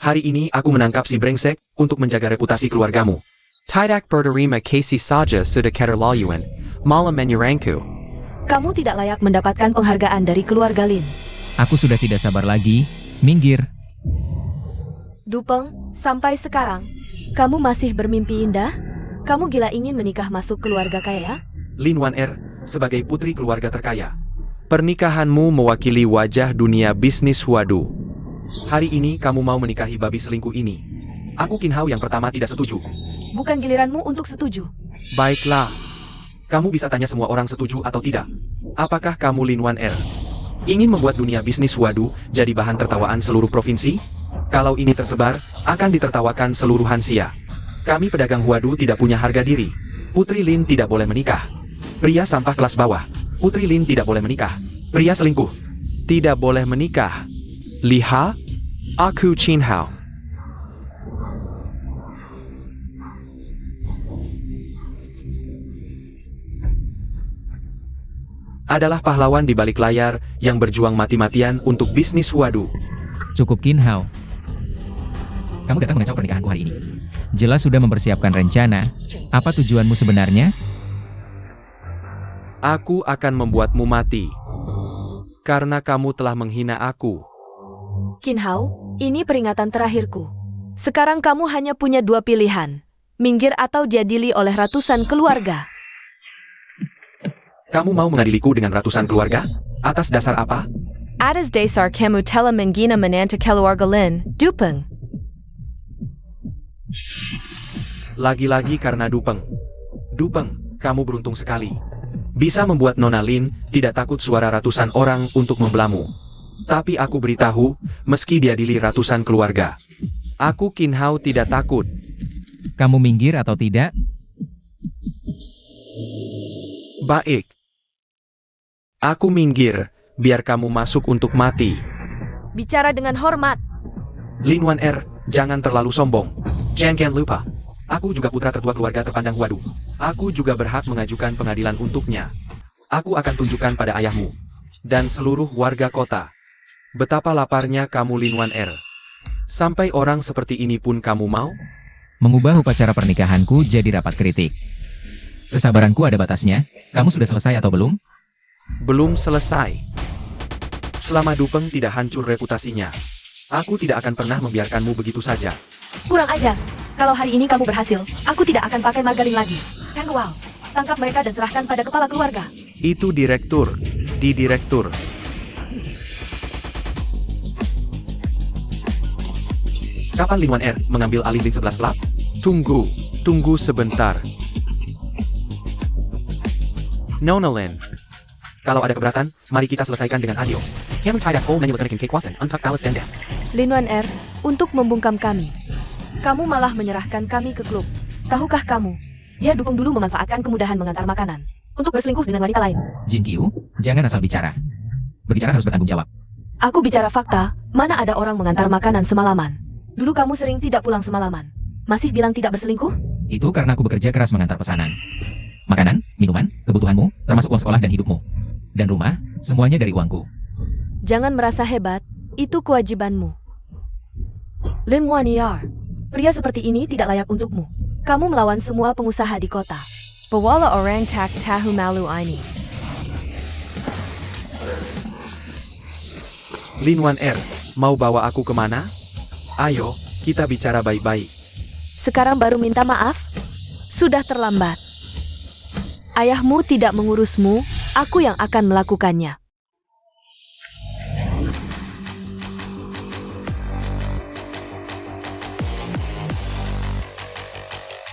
Hari ini aku menangkap si brengsek untuk menjaga reputasi keluargamu. Tidak berterima kasih saja sudah keterlaluan, malah menyerangku. Kamu tidak layak mendapatkan penghargaan dari keluarga Lin. Aku sudah tidak sabar lagi. Minggir. Dupeng, sampai sekarang, kamu masih bermimpi indah? Kamu gila ingin menikah masuk keluarga kaya? Lin Wan Er, sebagai putri keluarga terkaya, pernikahanmu mewakili wajah dunia bisnis Huadu. Hari ini kamu mau menikahi babi selingkuh ini. Aku Qin Hao yang pertama tidak setuju. Bukan giliranmu untuk setuju. Baiklah. Kamu bisa tanya semua orang setuju atau tidak. Apakah kamu Lin Wan Er ingin membuat dunia bisnis Huadu jadi bahan tertawaan seluruh provinsi? Kalau ini tersebar, akan ditertawakan seluruh Hansia. Kami pedagang Huadu tidak punya harga diri. Putri Lin tidak boleh menikah. Pria sampah kelas bawah. Putri Lin tidak boleh menikah. Pria selingkuh tidak boleh menikah. Lihat, aku Qin Hao. Adalah pahlawan di balik layar yang berjuang mati-matian untuk bisnis Huadu. Cukup Qin Hao. Kamu datang mengacau pernikahanku hari ini. Jelas sudah mempersiapkan rencana. Apa tujuanmu sebenarnya? Aku akan membuatmu mati. Karena kamu telah menghina aku. Qin Hao, ini peringatan terakhirku. Sekarang kamu hanya punya dua pilihan. Minggir atau diadili oleh ratusan keluarga. Kamu mau mengadiliku dengan ratusan keluarga? Atas dasar apa? Atas dasar kamu telah menghina menantu keluarga Lin, Dupeng. Lagi-lagi karena Dupeng. Dupeng, kamu beruntung sekali. Bisa membuat Nona Lin tidak takut suara ratusan orang untuk membelamu. Tapi aku beritahu, meski diadili ratusan keluarga, aku Qin Hao tidak takut. Kamu minggir atau tidak? Baik. Aku minggir, biar kamu masuk untuk mati. Bicara dengan hormat. Lin Wan Er, jangan terlalu sombong. Jangan lupa, aku juga putra tertua keluarga terpandang Huadu. Aku juga berhak mengajukan pengadilan untuknya. Aku akan tunjukkan pada ayahmu dan seluruh warga kota betapa laparnya kamu Lin Wan Er. Sampai orang seperti ini pun kamu mau? Mengubah upacara pernikahanku jadi rapat kritik. Kesabaranku ada batasnya. Kamu sudah selesai atau belum? Belum selesai. Selama Dupeng tidak hancur reputasinya, aku tidak akan pernah membiarkanmu begitu saja. Kurang ajar. Kalau hari ini kamu berhasil, aku tidak akan pakai margarin lagi. Kang Wow, tangkap mereka dan serahkan pada kepala keluarga. Itu direktur. Di direktur. Kapan Lin Wan Er mengambil alih Lin 11 Club? Tunggu sebentar. Nona Lin. Kalau ada keberatan, mari kita selesaikan dengan adil. Kamu tidak mau menyebutkan kekuasaan untuk balas dendam. Lin Wan Er, untuk membungkam kami. Kamu malah menyerahkan kami ke klub. Tahukah kamu, dia Dupeng dulu memanfaatkan kemudahan mengantar makanan untuk berselingkuh dengan wanita lain. Jin Qiu, jangan asal bicara. Berbicara harus bertanggung jawab. Aku bicara fakta, mana ada orang mengantar makanan semalaman. Dulu kamu sering tidak pulang semalaman. Masih bilang tidak berselingkuh? Itu karena aku bekerja keras mengantar pesanan. Makanan, minuman, kebutuhanmu, termasuk uang sekolah dan hidupmu. Dan rumah, semuanya dari uangku. Jangan merasa hebat, itu kewajibanmu. Lin Wan Er, pria seperti ini tidak layak untukmu. Kamu melawan semua pengusaha di kota. Bawala orang tak tahu malu ini. Lin Wan Er, mau bawa aku kemana? Ayo, kita bicara baik-baik. Sekarang baru minta maaf? Sudah terlambat. Ayahmu tidak mengurusmu, aku yang akan melakukannya.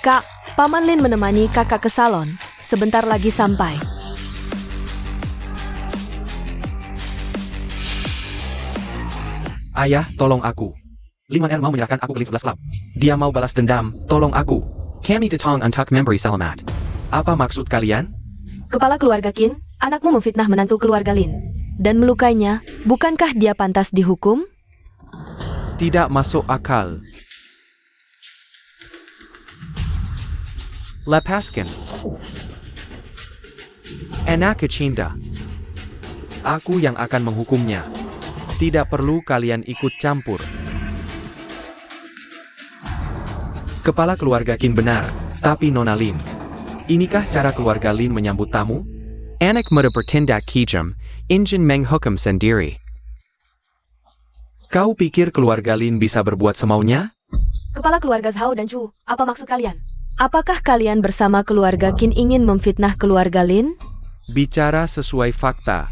Kak, Paman Lin menemani kakak ke salon. Sebentar lagi sampai. Ayah, tolong aku. Lin Wan Er mau menyerahkan aku ke Lin 11 Club. Dia mau balas dendam, tolong aku. Kami datang untuk memberi selamat. Apa maksud kalian? Kepala keluarga Qin, anakmu memfitnah menantu keluarga Lin. Dan melukainya, bukankah dia pantas dihukum? Tidak masuk akal. Lepaskan. Enak kecinta. Aku yang akan menghukumnya. Tidak perlu kalian ikut campur. Kepala keluarga Qin benar, tapi Nona Lin. Inikah cara keluarga Lin menyambut tamu? Anak muda bertindak kejam, ingin menghukum sendiri. Kau pikir keluarga Lin bisa berbuat semaunya? Kepala keluarga Zhao dan Chu, apa maksud kalian? Apakah kalian bersama keluarga Qin ingin memfitnah keluarga Lin? Bicara sesuai fakta.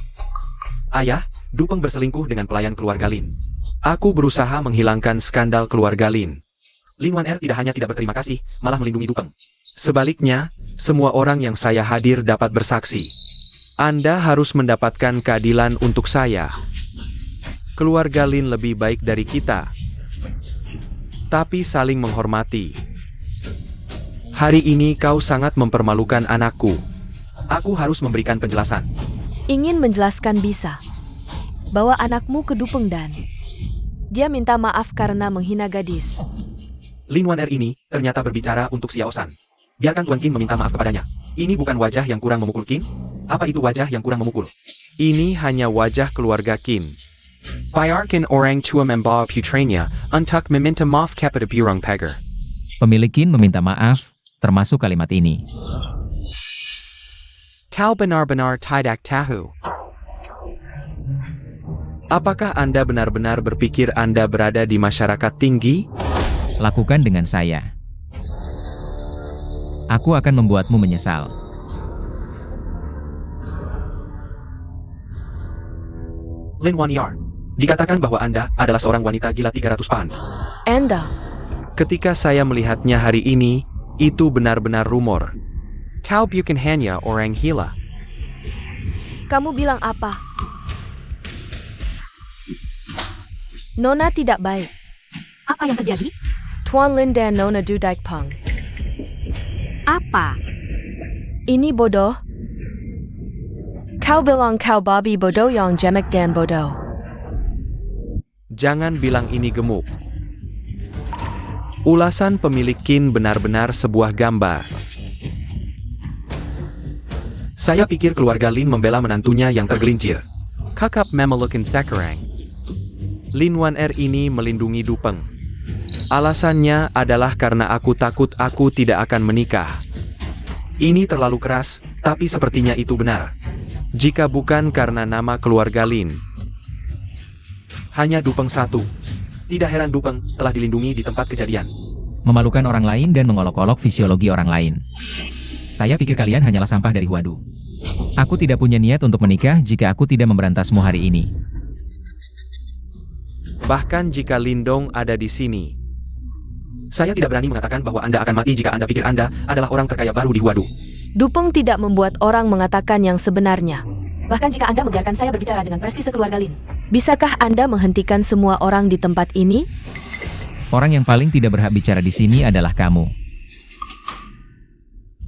Ayah, Dupeng berselingkuh dengan pelayan keluarga Lin. Aku berusaha menghilangkan skandal keluarga Lin. Lin Wan Er tidak hanya tidak berterima kasih, malah melindungi Dupeng. Sebaliknya, semua orang yang saya hadir dapat bersaksi. Anda harus mendapatkan keadilan untuk saya. Keluarga Lin lebih baik dari kita. Tapi saling menghormati. Hari ini kau sangat mempermalukan anakku. Aku harus memberikan penjelasan. Ingin menjelaskan bisa. Bawa anakmu ke Dupeng dan dia minta maaf karena menghina gadis. Lin Wan Er ini ternyata berbicara untuk Xiao San. Biarkan Tuan Qin meminta maaf kepadanya. Ini bukan wajah yang kurang memukul Qin? Apa itu wajah yang kurang memukul? Ini hanya wajah keluarga Qin. Biarkan orang tua membawa putranya untuk meminta maaf kepada Burung Pagar. Pemilik Qin meminta maaf, termasuk kalimat ini. Kau benar-benar tidak tahu. Apakah Anda benar-benar berpikir Anda berada di masyarakat tinggi? Lakukan dengan saya. Aku akan membuatmu menyesal. Lin Wan Er, dikatakan bahwa Anda adalah seorang wanita gila 300 pound. Anda, Ketika saya melihatnya hari ini, itu benar-benar rumor. Kau bukan hanya orang gila. kamu bilang apa? Nona tidak baik. Apa yang terjadi? Tuan Lin dan Nona Dudai Peng. Apa? Ini bodoh. Kau bilang kau babi bodoh yang jemek dan bodoh. Jangan bilang ini gemuk. Ulasan pemilik Qin benar-benar sebuah gambar. Saya pikir keluarga Lin membela menantunya yang tergelincir. Kakap memelukan sekarang. Lin Wan Er ini melindungi Dupeng. Alasannya adalah karena aku takut aku tidak akan menikah. Ini terlalu keras, tapi sepertinya itu benar. Jika bukan karena nama keluarga Lin. Hanya Dupeng satu. Tidak heran Dupeng telah dilindungi di tempat kejadian. Memalukan orang lain dan mengolok-olok fisiologi orang lain. Saya pikir kalian hanyalah sampah dari Huadu. Aku tidak punya niat untuk menikah jika aku tidak memberantasmu hari ini. Bahkan jika Lindong ada di sini. Saya tidak berani mengatakan bahwa Anda akan mati jika Anda pikir Anda adalah orang terkaya baru di Huadu. Dupeng tidak membuat orang mengatakan yang sebenarnya. Bahkan jika Anda membiarkan saya berbicara dengan prestise keluarga Lin. Bisakah Anda menghentikan semua orang di tempat ini? Orang yang paling tidak berhak bicara di sini adalah kamu.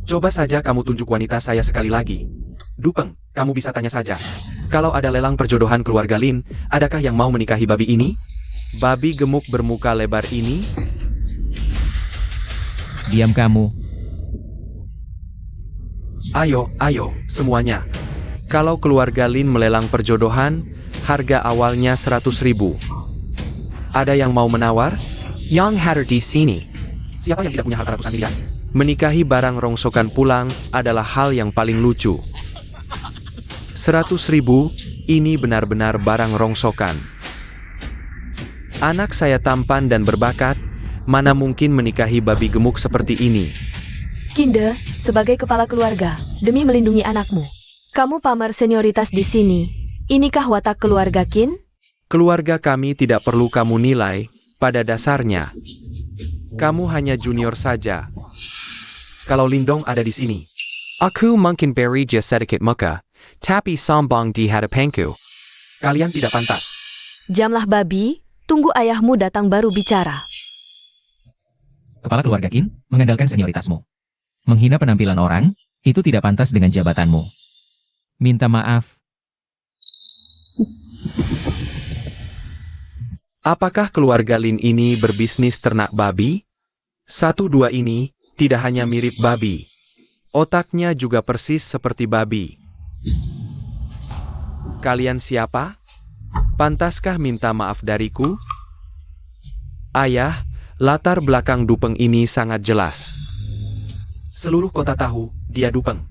Coba saja kamu tunjuk wanita saya sekali lagi. Dupeng, kamu bisa tanya saja. Kalau ada lelang perjodohan keluarga Lin, adakah yang mau menikahi babi ini? Babi gemuk bermuka lebar ini? Diam kamu. Ayo, semuanya. Kalau keluarga Lin melelang perjodohan, harga awalnya 100.000. Ada yang mau menawar? Yang hadir di sini. Siapa yang tidak punya harta ratusan miliar? Menikahi barang rongsokan pulang adalah hal yang paling lucu. 100.000, ini benar-benar barang rongsokan. Anak saya tampan dan berbakat, mana mungkin menikahi babi gemuk seperti ini. Kinde, sebagai kepala keluarga, demi melindungi anakmu, kamu pamer senioritas di sini. Inikah watak keluarga Qin? Keluarga kami tidak perlu kamu nilai, pada dasarnya. Kamu hanya junior saja. Kalau Lindong ada di sini. Aku mungkin berija sedikit muka, tapi sombong di hadapanku. Kalian tidak pantas. Jamlah babi, tunggu ayahmu datang baru bicara. Kepala keluarga Qin, mengandalkan senioritasmu. Menghina penampilan orang, itu tidak pantas dengan jabatanmu. Minta maaf. Apakah keluarga Lin ini berbisnis ternak babi? 1-2 ini tidak hanya mirip babi. Otaknya juga persis seperti babi. Kalian siapa? Pantaskah minta maaf dariku? Ayah, latar belakang Dupeng ini sangat jelas. Seluruh kota tahu, dia Dupeng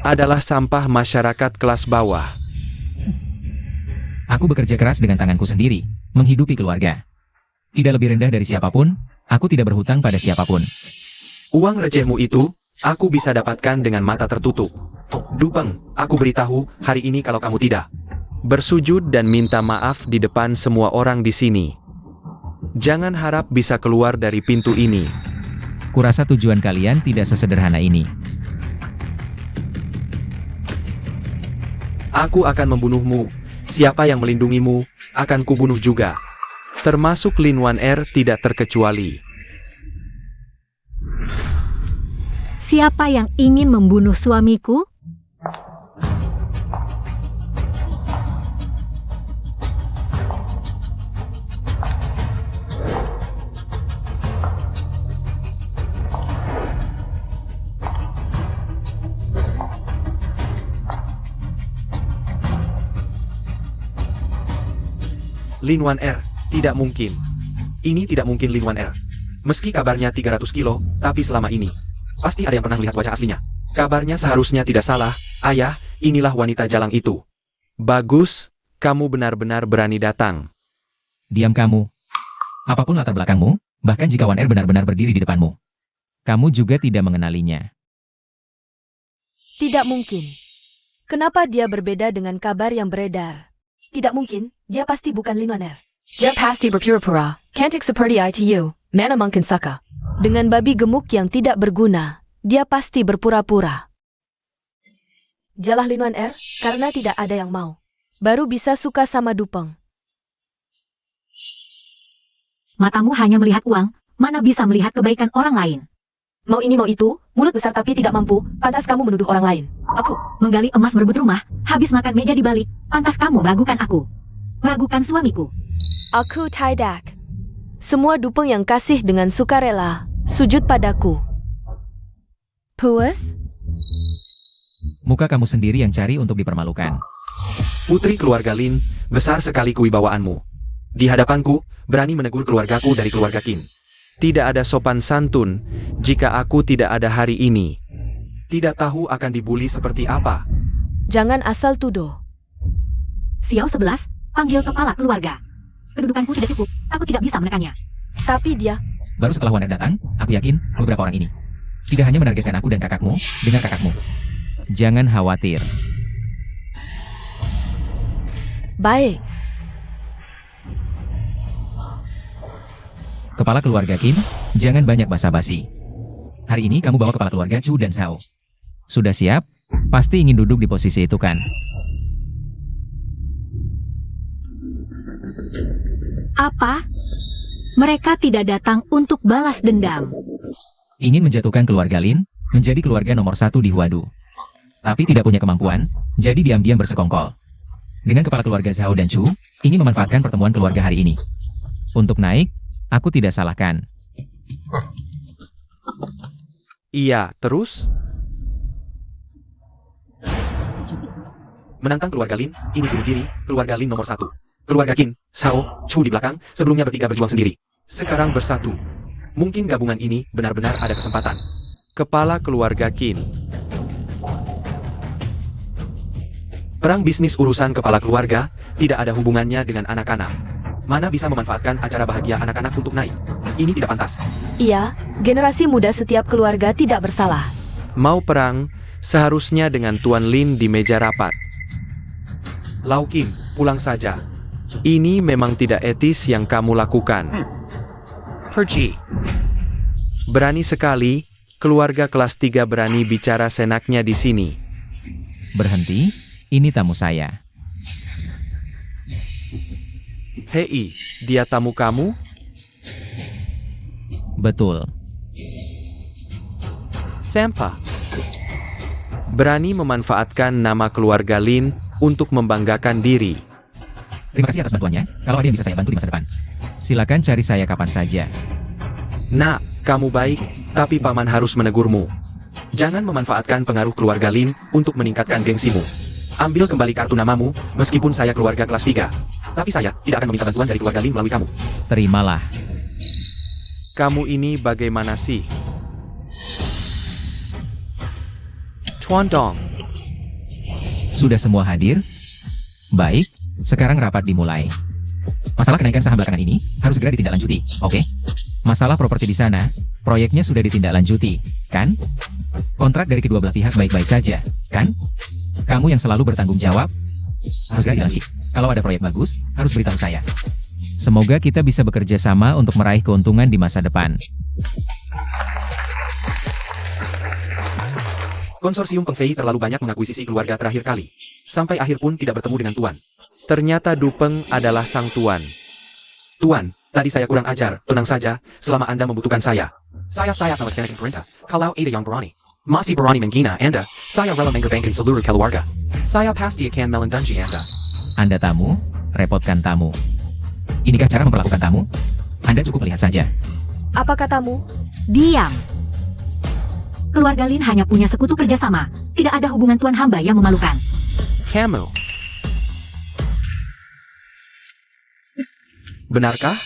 adalah sampah masyarakat kelas bawah. Aku bekerja keras dengan tanganku sendiri, menghidupi keluarga. Tidak lebih rendah dari siapapun, aku tidak berhutang pada siapapun. Uang recehmu itu, aku bisa dapatkan dengan mata tertutup. Dupeng, aku beritahu hari ini kalau kamu tidak bersujud dan minta maaf di depan semua orang di sini. Jangan harap bisa keluar dari pintu ini. Kurasa tujuan kalian tidak sesederhana ini. Aku akan membunuhmu. Siapa yang melindungimu, akan kubunuh juga. Termasuk Lin Waner tidak terkecuali. Siapa yang ingin membunuh suamiku? Lin Waner, tidak mungkin. Ini tidak mungkin Lin Waner. Meski kabarnya 300 kilo, tapi selama ini pasti ada yang pernah lihat wajah aslinya. Kabarnya seharusnya tidak salah. Ayah, inilah wanita jalang itu. Bagus, kamu benar-benar berani datang. Diam kamu. Apapun latar belakangmu, bahkan jika Waner benar-benar berdiri di depanmu, kamu juga tidak mengenalinya. Tidak mungkin. Kenapa dia berbeda dengan kabar yang beredar? Tidak mungkin, dia pasti bukan Lin Waner. Dia pasti berpura-pura. Cantik seperti ITU, mana mungkin saka. Dengan babi gemuk yang tidak berguna, dia pasti berpura-pura. Jalah Lin Waner, karena tidak ada yang mau. Baru bisa suka sama Dupeng. Matamu hanya melihat uang, mana bisa melihat kebaikan orang lain. Mau ini mau itu, mulut besar tapi tidak mampu, pantas kamu menuduh orang lain. Aku menggali emas berebut rumah, habis makan meja di balik, pantas kamu meragukan aku. Meragukan suamiku. Aku tidak. Semua Dupeng yang kasih dengan sukarela, sujud padaku. Puas? Muka kamu sendiri yang cari untuk dipermalukan. Putri keluarga Lin, besar sekali kewibawaanmu. Di hadapanku, berani menegur keluargaku dari keluarga Qin. Tidak ada sopan santun, jika aku tidak ada hari ini. Tidak tahu akan dibully seperti apa. Jangan asal tuduh. Xiao 11, panggil kepala keluarga. Kedudukanku tidak cukup, aku tidak bisa menekannya. Tapi dia, Baru setelah Waner datang, aku yakin beberapa orang ini tidak hanya menargetkan aku dan kakakmu, dengan kakakmu. Jangan khawatir. baik. Kepala keluarga Qin, jangan banyak basa-basi. Hari ini kamu bawa kepala keluarga Chu dan Shao. Sudah siap? Pasti ingin duduk di posisi itu kan? Apa? Mereka tidak datang untuk balas dendam. Ingin menjatuhkan keluarga Lin, menjadi keluarga nomor 1 di Huadu. Tapi tidak punya kemampuan, jadi diam-diam bersekongkol. Dengan kepala keluarga Zhao dan Chu, ingin memanfaatkan pertemuan keluarga hari ini. Untuk naik, aku tidak salahkan. Iya, terus? Menantang keluarga Lin, ini bunuh diri, keluarga Lin nomor 1. Keluarga Qin, Shao, Chu di belakang, sebelumnya bertiga berjuang sendiri. Sekarang bersatu. Mungkin gabungan ini benar-benar ada kesempatan. Kepala keluarga Qin. Perang bisnis urusan kepala keluarga, tidak ada hubungannya dengan anak-anak. Mana bisa memanfaatkan acara bahagia anak-anak untuk naik. Ini tidak pantas. Iya, generasi muda setiap keluarga tidak bersalah. Mau perang, seharusnya dengan Tuan Lin di meja rapat. Lau Kim, pulang saja. Ini memang tidak etis yang kamu lakukan. Pergi. Berani sekali, keluarga kelas 3 berani bicara senaknya di sini. Berhenti, ini tamu saya. Hei, dia tamu kamu? Betul. Sampa. Berani memanfaatkan nama keluarga Lin untuk membanggakan diri. Terima kasih atas bantuannya. Kalau ada yang bisa saya bantu di masa depan, silakan cari saya kapan saja. Nak, kamu baik, tapi paman harus menegurmu. Jangan memanfaatkan pengaruh keluarga Lin untuk meningkatkan gengsimu. Ambil kembali kartu namamu, meskipun saya keluarga kelas 3. Tapi saya tidak akan meminta bantuan dari keluarga Lin melalui kamu. Terimalah. Kamu ini bagaimana sih? Tuan Dong. Sudah semua hadir? Baik, sekarang rapat dimulai. Masalah kenaikan saham belakangan ini harus segera ditindaklanjuti, oke? Masalah properti di sana, proyeknya sudah ditindaklanjuti, kan? Kontrak dari kedua belah pihak baik-baik saja, kan? Kamu yang selalu bertanggung jawab, harus segera dilanjutkan. Kalau ada proyek bagus, harus beritahu saya. Semoga kita bisa bekerja sama untuk meraih keuntungan di masa depan. Konsorsium Peng Fei terlalu banyak mengakuisisi keluarga terakhir kali. Sampai akhir pun tidak bertemu dengan Tuan. Ternyata Dupeng adalah sang tuan. Tuan, tadi saya kurang ajar. Tenang saja, selama Anda membutuhkan saya. Saya melaksanakan perintah. Kalau ada yang berani. Masih berani menghina Anda, saya rela mengorbankan seluruh keluarga. Saya pasti akan melindungi Anda. Anda tamu, repotkan tamu. Inikah cara memperlakukan tamu? Anda cukup melihat saja. Apa katamu? Diam. Keluarga Lin hanya punya sekutu kerjasama. Tidak ada hubungan tuan hamba yang memalukan. Kamu. Benarkah?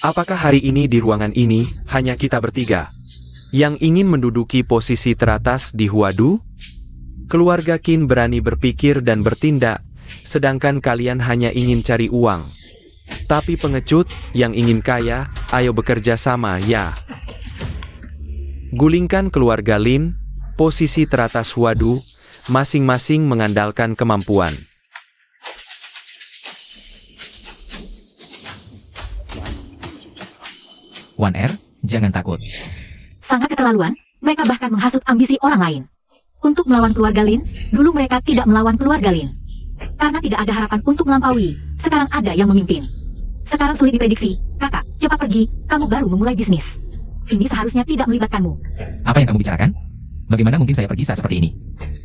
Apakah hari ini di ruangan ini hanya kita bertiga yang ingin menduduki posisi teratas di Huadu? Keluarga Qin berani berpikir dan bertindak, sedangkan kalian hanya ingin cari uang. Tapi pengecut yang ingin kaya, ayo bekerja sama ya. Gulingkan keluarga Lin, posisi teratas Huadu, masing-masing mengandalkan kemampuan. Wan Er, jangan takut. Sangat keterlaluan, mereka bahkan menghasut ambisi orang lain. Untuk melawan keluarga Lin, dulu mereka tidak melawan keluarga Lin. Karena tidak ada harapan untuk melampaui, sekarang ada yang memimpin. Sekarang sulit diprediksi, kakak, cepat pergi, kamu baru memulai bisnis. Ini seharusnya tidak melibatkanmu. Apa yang kamu bicarakan? Bagaimana mungkin saya pergi saat seperti ini?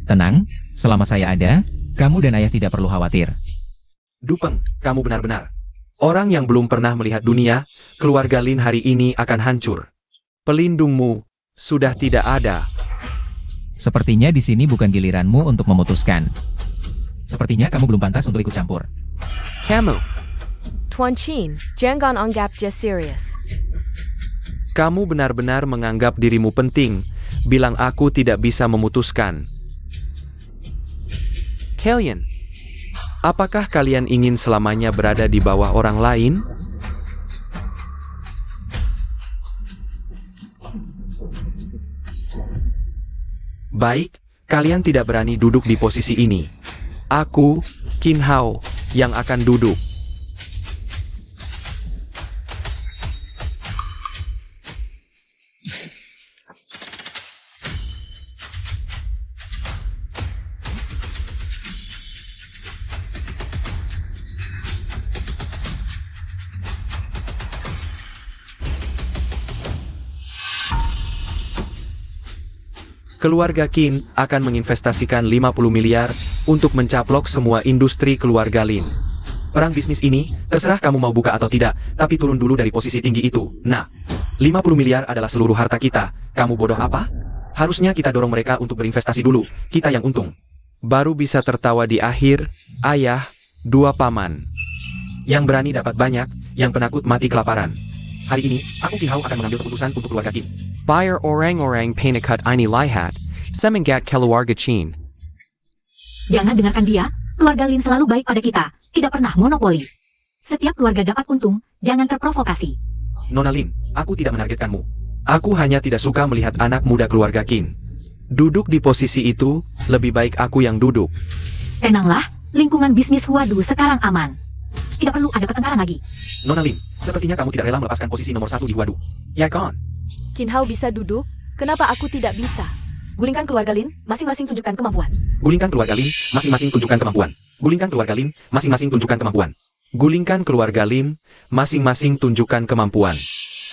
Tenang, selama saya ada, kamu dan ayah tidak perlu khawatir. Dupeng, kamu benar-benar. Orang yang belum pernah melihat dunia, keluarga Lin hari ini akan hancur. Pelindungmu sudah tidak ada. Sepertinya di sini bukan giliranmu untuk memutuskan. Sepertinya kamu belum pantas untuk ikut campur. Kamu. Tuan Qin, jangan anggap dia serius. Kamu benar-benar menganggap dirimu penting, bilang aku tidak bisa memutuskan. Kalian, apakah kalian ingin selamanya berada di bawah orang lain? Baik, kalian tidak berani duduk di posisi ini. Aku, Qin Hao, yang akan duduk. Keluarga Qin akan menginvestasikan 50 miliar untuk mencaplok semua industri keluarga Lin. Perang bisnis ini, terserah kamu mau buka atau tidak, tapi turun dulu dari posisi tinggi itu. Nah, 50 miliar adalah seluruh harta kita. Kamu bodoh apa? Harusnya kita dorong mereka untuk berinvestasi dulu, kita yang untung. Baru bisa tertawa di akhir, ayah, dua paman. Yang berani dapat banyak, yang penakut mati kelaparan. Hari ini, aku Qin Hao akan mengambil keputusan untuk keluarga Qin. Bayar orang-orang penekat ini lihat, semenggak keluarga Qin. Jangan dengarkan dia, keluarga Lin selalu baik pada kita, tidak pernah monopoli. Setiap keluarga dapat untung, jangan terprovokasi. Nona Lin, aku tidak menargetkanmu. Aku hanya tidak suka melihat anak muda keluarga Qin duduk di posisi itu, lebih baik aku yang duduk. Tenanglah, lingkungan bisnis Huadu sekarang aman. Tidak perlu ada pertengkaran lagi. Nona Lin, sepertinya kamu tidak rela melepaskan posisi nomor 1 di Huadu. Ya kan? Qin Hao bisa duduk, kenapa aku tidak bisa? Gulingkan keluarga Lin, masing-masing tunjukkan kemampuan. Gulingkan keluarga Lin, masing-masing tunjukkan kemampuan. Gulingkan keluarga Lin, masing-masing tunjukkan kemampuan. Gulingkan keluarga Lin, masing-masing tunjukkan kemampuan.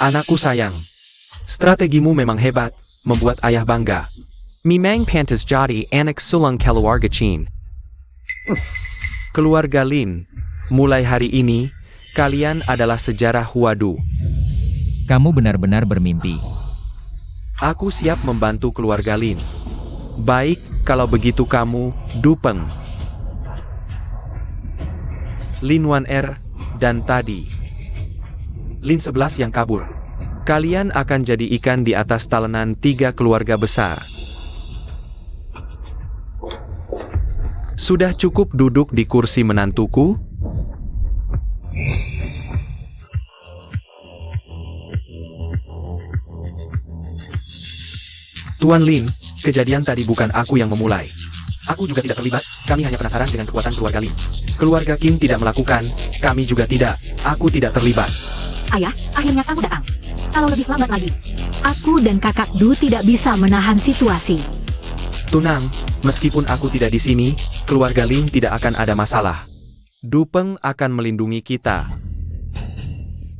Anakku sayang, strategimu memang hebat, membuat ayah bangga. Memang pantas jadi anak sulung keluarga Qin. Keluarga Lin, mulai hari ini, kalian adalah sejarah Huadu. Kamu benar-benar bermimpi. Aku siap membantu keluarga Lin. Baik, kalau begitu kamu, Dupeng, Lin Wan Er, dan tadi Lin 11 yang kabur. Kalian akan jadi ikan di atas talenan 3 keluarga besar. Sudah cukup duduk di kursi menantuku? Tuan Lin, kejadian tadi bukan aku yang memulai. Aku juga tidak terlibat, kami hanya penasaran dengan kekuatan keluarga Lin. Keluarga Qin tidak melakukan, kami juga tidak. Aku tidak terlibat. Ayah, akhirnya kamu datang. Kalau lebih lambat lagi, aku dan kakak Du tidak bisa menahan situasi. Tunang, meskipun aku tidak di sini, keluarga Lin tidak akan ada masalah. Dupeng akan melindungi kita.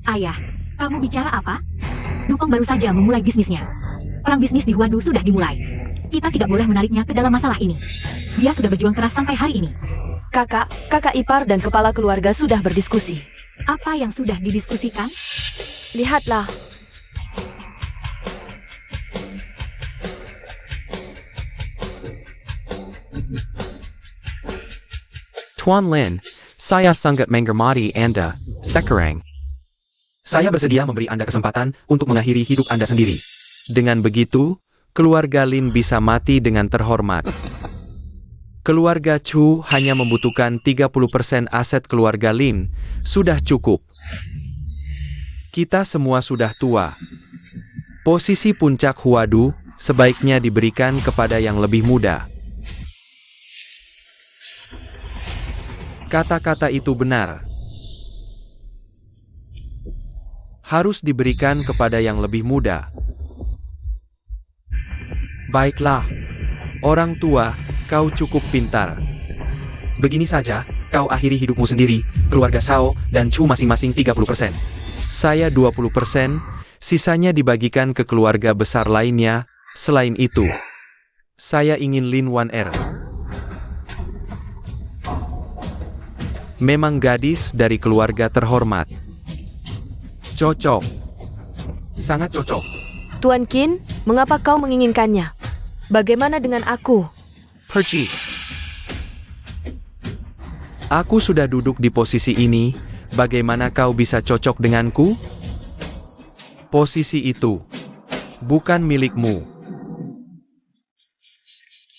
Ayah, kamu bicara apa? Dupeng baru saja memulai bisnisnya. Perang bisnis di Huadu sudah dimulai. Kita tidak boleh menariknya ke dalam masalah ini. Dia sudah berjuang keras sampai hari ini. Kakak ipar dan kepala keluarga sudah berdiskusi. Apa yang sudah didiskusikan? Lihatlah. Tuan Lin, saya sangat menghormati Anda, sekarang. Saya bersedia memberi Anda kesempatan untuk mengakhiri hidup Anda sendiri. Dengan begitu, keluarga Lin bisa mati dengan terhormat. Keluarga Chu hanya membutuhkan 30% aset keluarga Lin, sudah cukup. Kita semua sudah tua. Posisi puncak Huadu sebaiknya diberikan kepada yang lebih muda. Kata-kata itu benar. Harus diberikan kepada yang lebih muda. Baiklah, orang tua, kau cukup pintar. Begini saja, kau akhiri hidupmu sendiri, keluarga Shao dan Chu masing-masing 30%. Saya 20%, sisanya dibagikan ke keluarga besar lainnya. Selain itu, saya ingin Lin Wan Er. Memang gadis dari keluarga terhormat. Cocok. Sangat cocok. Tuan Qin, mengapa kau menginginkannya? Bagaimana dengan aku? Pergi. Aku sudah duduk di posisi ini, bagaimana kau bisa cocok denganku? Posisi itu bukan milikmu.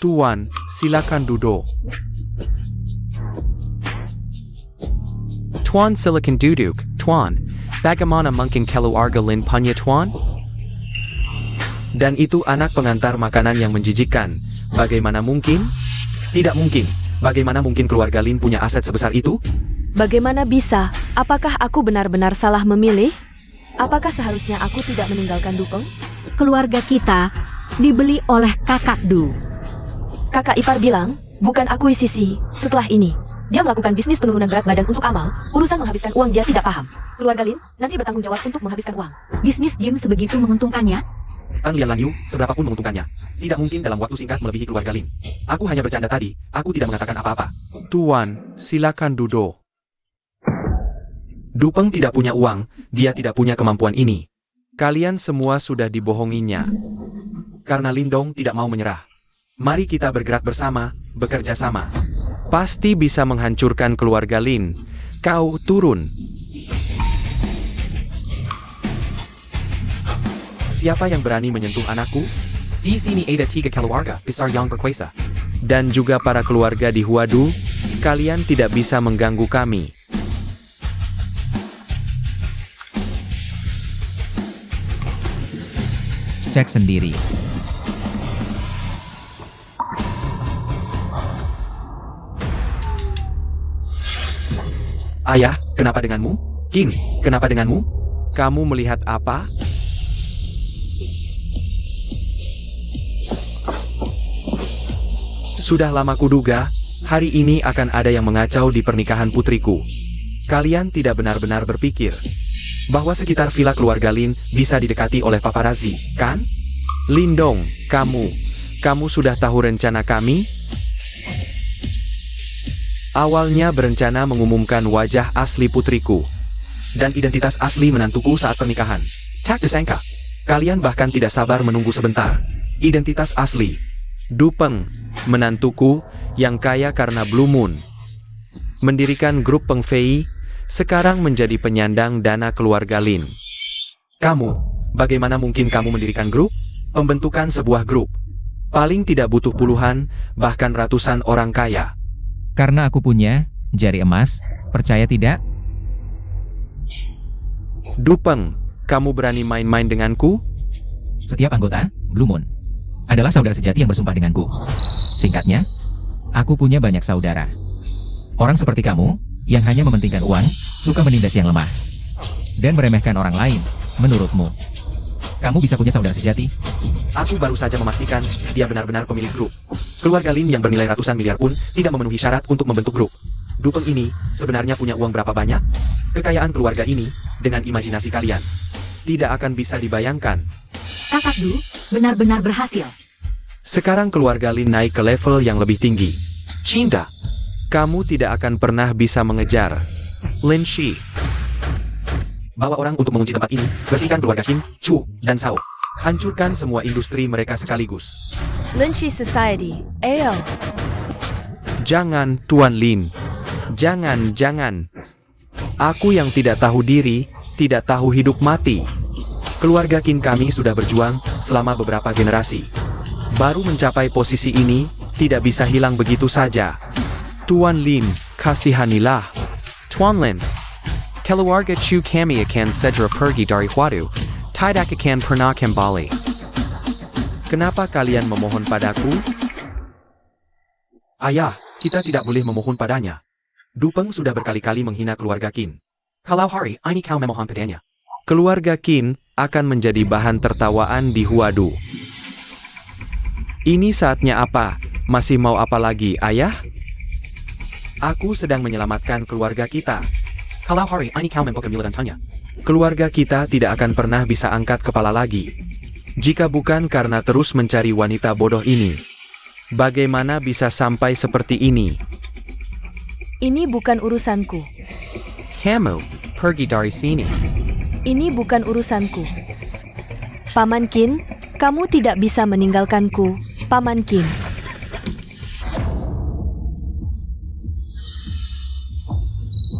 Tuan, silakan duduk. Tuan silakan duduk, Tuan. Bagaimana mungkin keluarga Lin punya Tuan? Dan itu anak pengantar makanan yang menjijikkan. Bagaimana mungkin? Tidak mungkin. Bagaimana mungkin keluarga Lin punya aset sebesar itu? Bagaimana bisa? Apakah aku benar-benar salah memilih? Apakah seharusnya aku tidak meninggalkan Dupeng? Keluarga kita dibeli oleh kakak Du. Kakak ipar bilang, bukan akuisisi. Setelah ini, dia melakukan bisnis penurunan berat badan untuk amal. Urusan menghabiskan uang dia tidak paham. Keluarga Lin nanti bertanggung jawab untuk menghabiskan uang. Bisnis game sebegitu menguntungkannya? Tan Lian Lang Yu, seberapapun menguntungkannya, tidak mungkin dalam waktu singkat melebihi keluarga Lin. Aku hanya bercanda tadi, aku tidak mengatakan apa-apa. Tuan, silakan duduk. Dupeng tidak punya uang, dia tidak punya kemampuan ini. Kalian semua sudah dibohonginya. Karena Lindong tidak mau menyerah. Mari kita bergerak bersama, bekerja sama. Pasti bisa menghancurkan keluarga Lin. Kau turun. Siapa yang berani menyentuh anakku? Di sini ada 3 keluarga besar yang berkuasa. Dan juga para keluarga di Huadu, kalian tidak bisa mengganggu kami. cek sendiri. Ayah, kenapa denganmu? King, kenapa denganmu? Kamu melihat apa? Sudah lama kuduga, hari ini akan ada yang mengacau di pernikahan putriku. Kalian tidak benar-benar berpikir bahwa sekitar villa keluarga Lin bisa didekati oleh paparazzi, kan? Lindong, kamu sudah tahu rencana kami? Awalnya berencana mengumumkan wajah asli putriku dan identitas asli menantuku saat pernikahan. Cak disangka, kalian bahkan tidak sabar menunggu sebentar. Identitas asli. Dupeng, menantuku yang kaya karena Blue Moon. Mendirikan grup Peng Fei, sekarang menjadi penyandang dana keluarga Lin. Kamu, bagaimana mungkin kamu mendirikan grup? Pembentukan sebuah grup paling tidak butuh puluhan, bahkan ratusan orang kaya. Karena aku punya jari emas, percaya tidak? Dupeng, kamu berani main-main denganku? Setiap anggota Blue Moon adalah saudara sejati yang bersumpah denganku. Singkatnya, aku punya banyak saudara. Orang seperti kamu, yang hanya mementingkan uang, suka menindas yang lemah, dan meremehkan orang lain, menurutmu. Kamu bisa punya saudara sejati? Aku baru saja memastikan, dia benar-benar pemilik grup. Keluarga Lin yang bernilai ratusan miliar pun tidak memenuhi syarat untuk membentuk grup. Dupeng ini sebenarnya punya uang berapa banyak? Kekayaan keluarga ini, dengan imajinasi kalian, tidak akan bisa dibayangkan. Kakak Du, benar-benar berhasil. Sekarang keluarga Lin naik ke level yang lebih tinggi. Cinta, kamu tidak akan pernah bisa mengejar Lin Shi. Bawa orang untuk mengunci tempat ini, bersihkan keluarga Kim, Chu, dan Sao. Hancurkan semua industri mereka sekaligus. Linshi Society, AO. Jangan, Tuan Lin. Jangan. Aku yang tidak tahu diri, tidak tahu hidup mati. Keluarga Qin kami sudah berjuang selama beberapa generasi. Baru mencapai posisi ini, tidak bisa hilang begitu saja. Tuan Lin, kasihanilah. Tuan Lin. Keluarga Chu kami akan segera pergi dari Huadu. Tidak akan pernah kembali. Kenapa kalian memohon padaku? Ayah, kita tidak boleh memohon padanya. Dupeng sudah berkali-kali menghina keluarga Qin. Kalau hari ini kau memohon padanya, keluarga Qin akan menjadi bahan tertawaan di Huadu. Ini saatnya apa? Masih mau apa lagi, ayah? Aku sedang menyelamatkan keluarga kita. Kalau hari ini kau membuka dan tanya, keluarga kita tidak akan pernah bisa angkat kepala lagi. Jika bukan karena terus mencari wanita bodoh ini. Bagaimana bisa sampai seperti ini? Ini bukan urusanku. Kamu, pergi dari sini. Ini bukan urusanku. Paman Qin, kamu tidak bisa meninggalkanku, Paman Qin.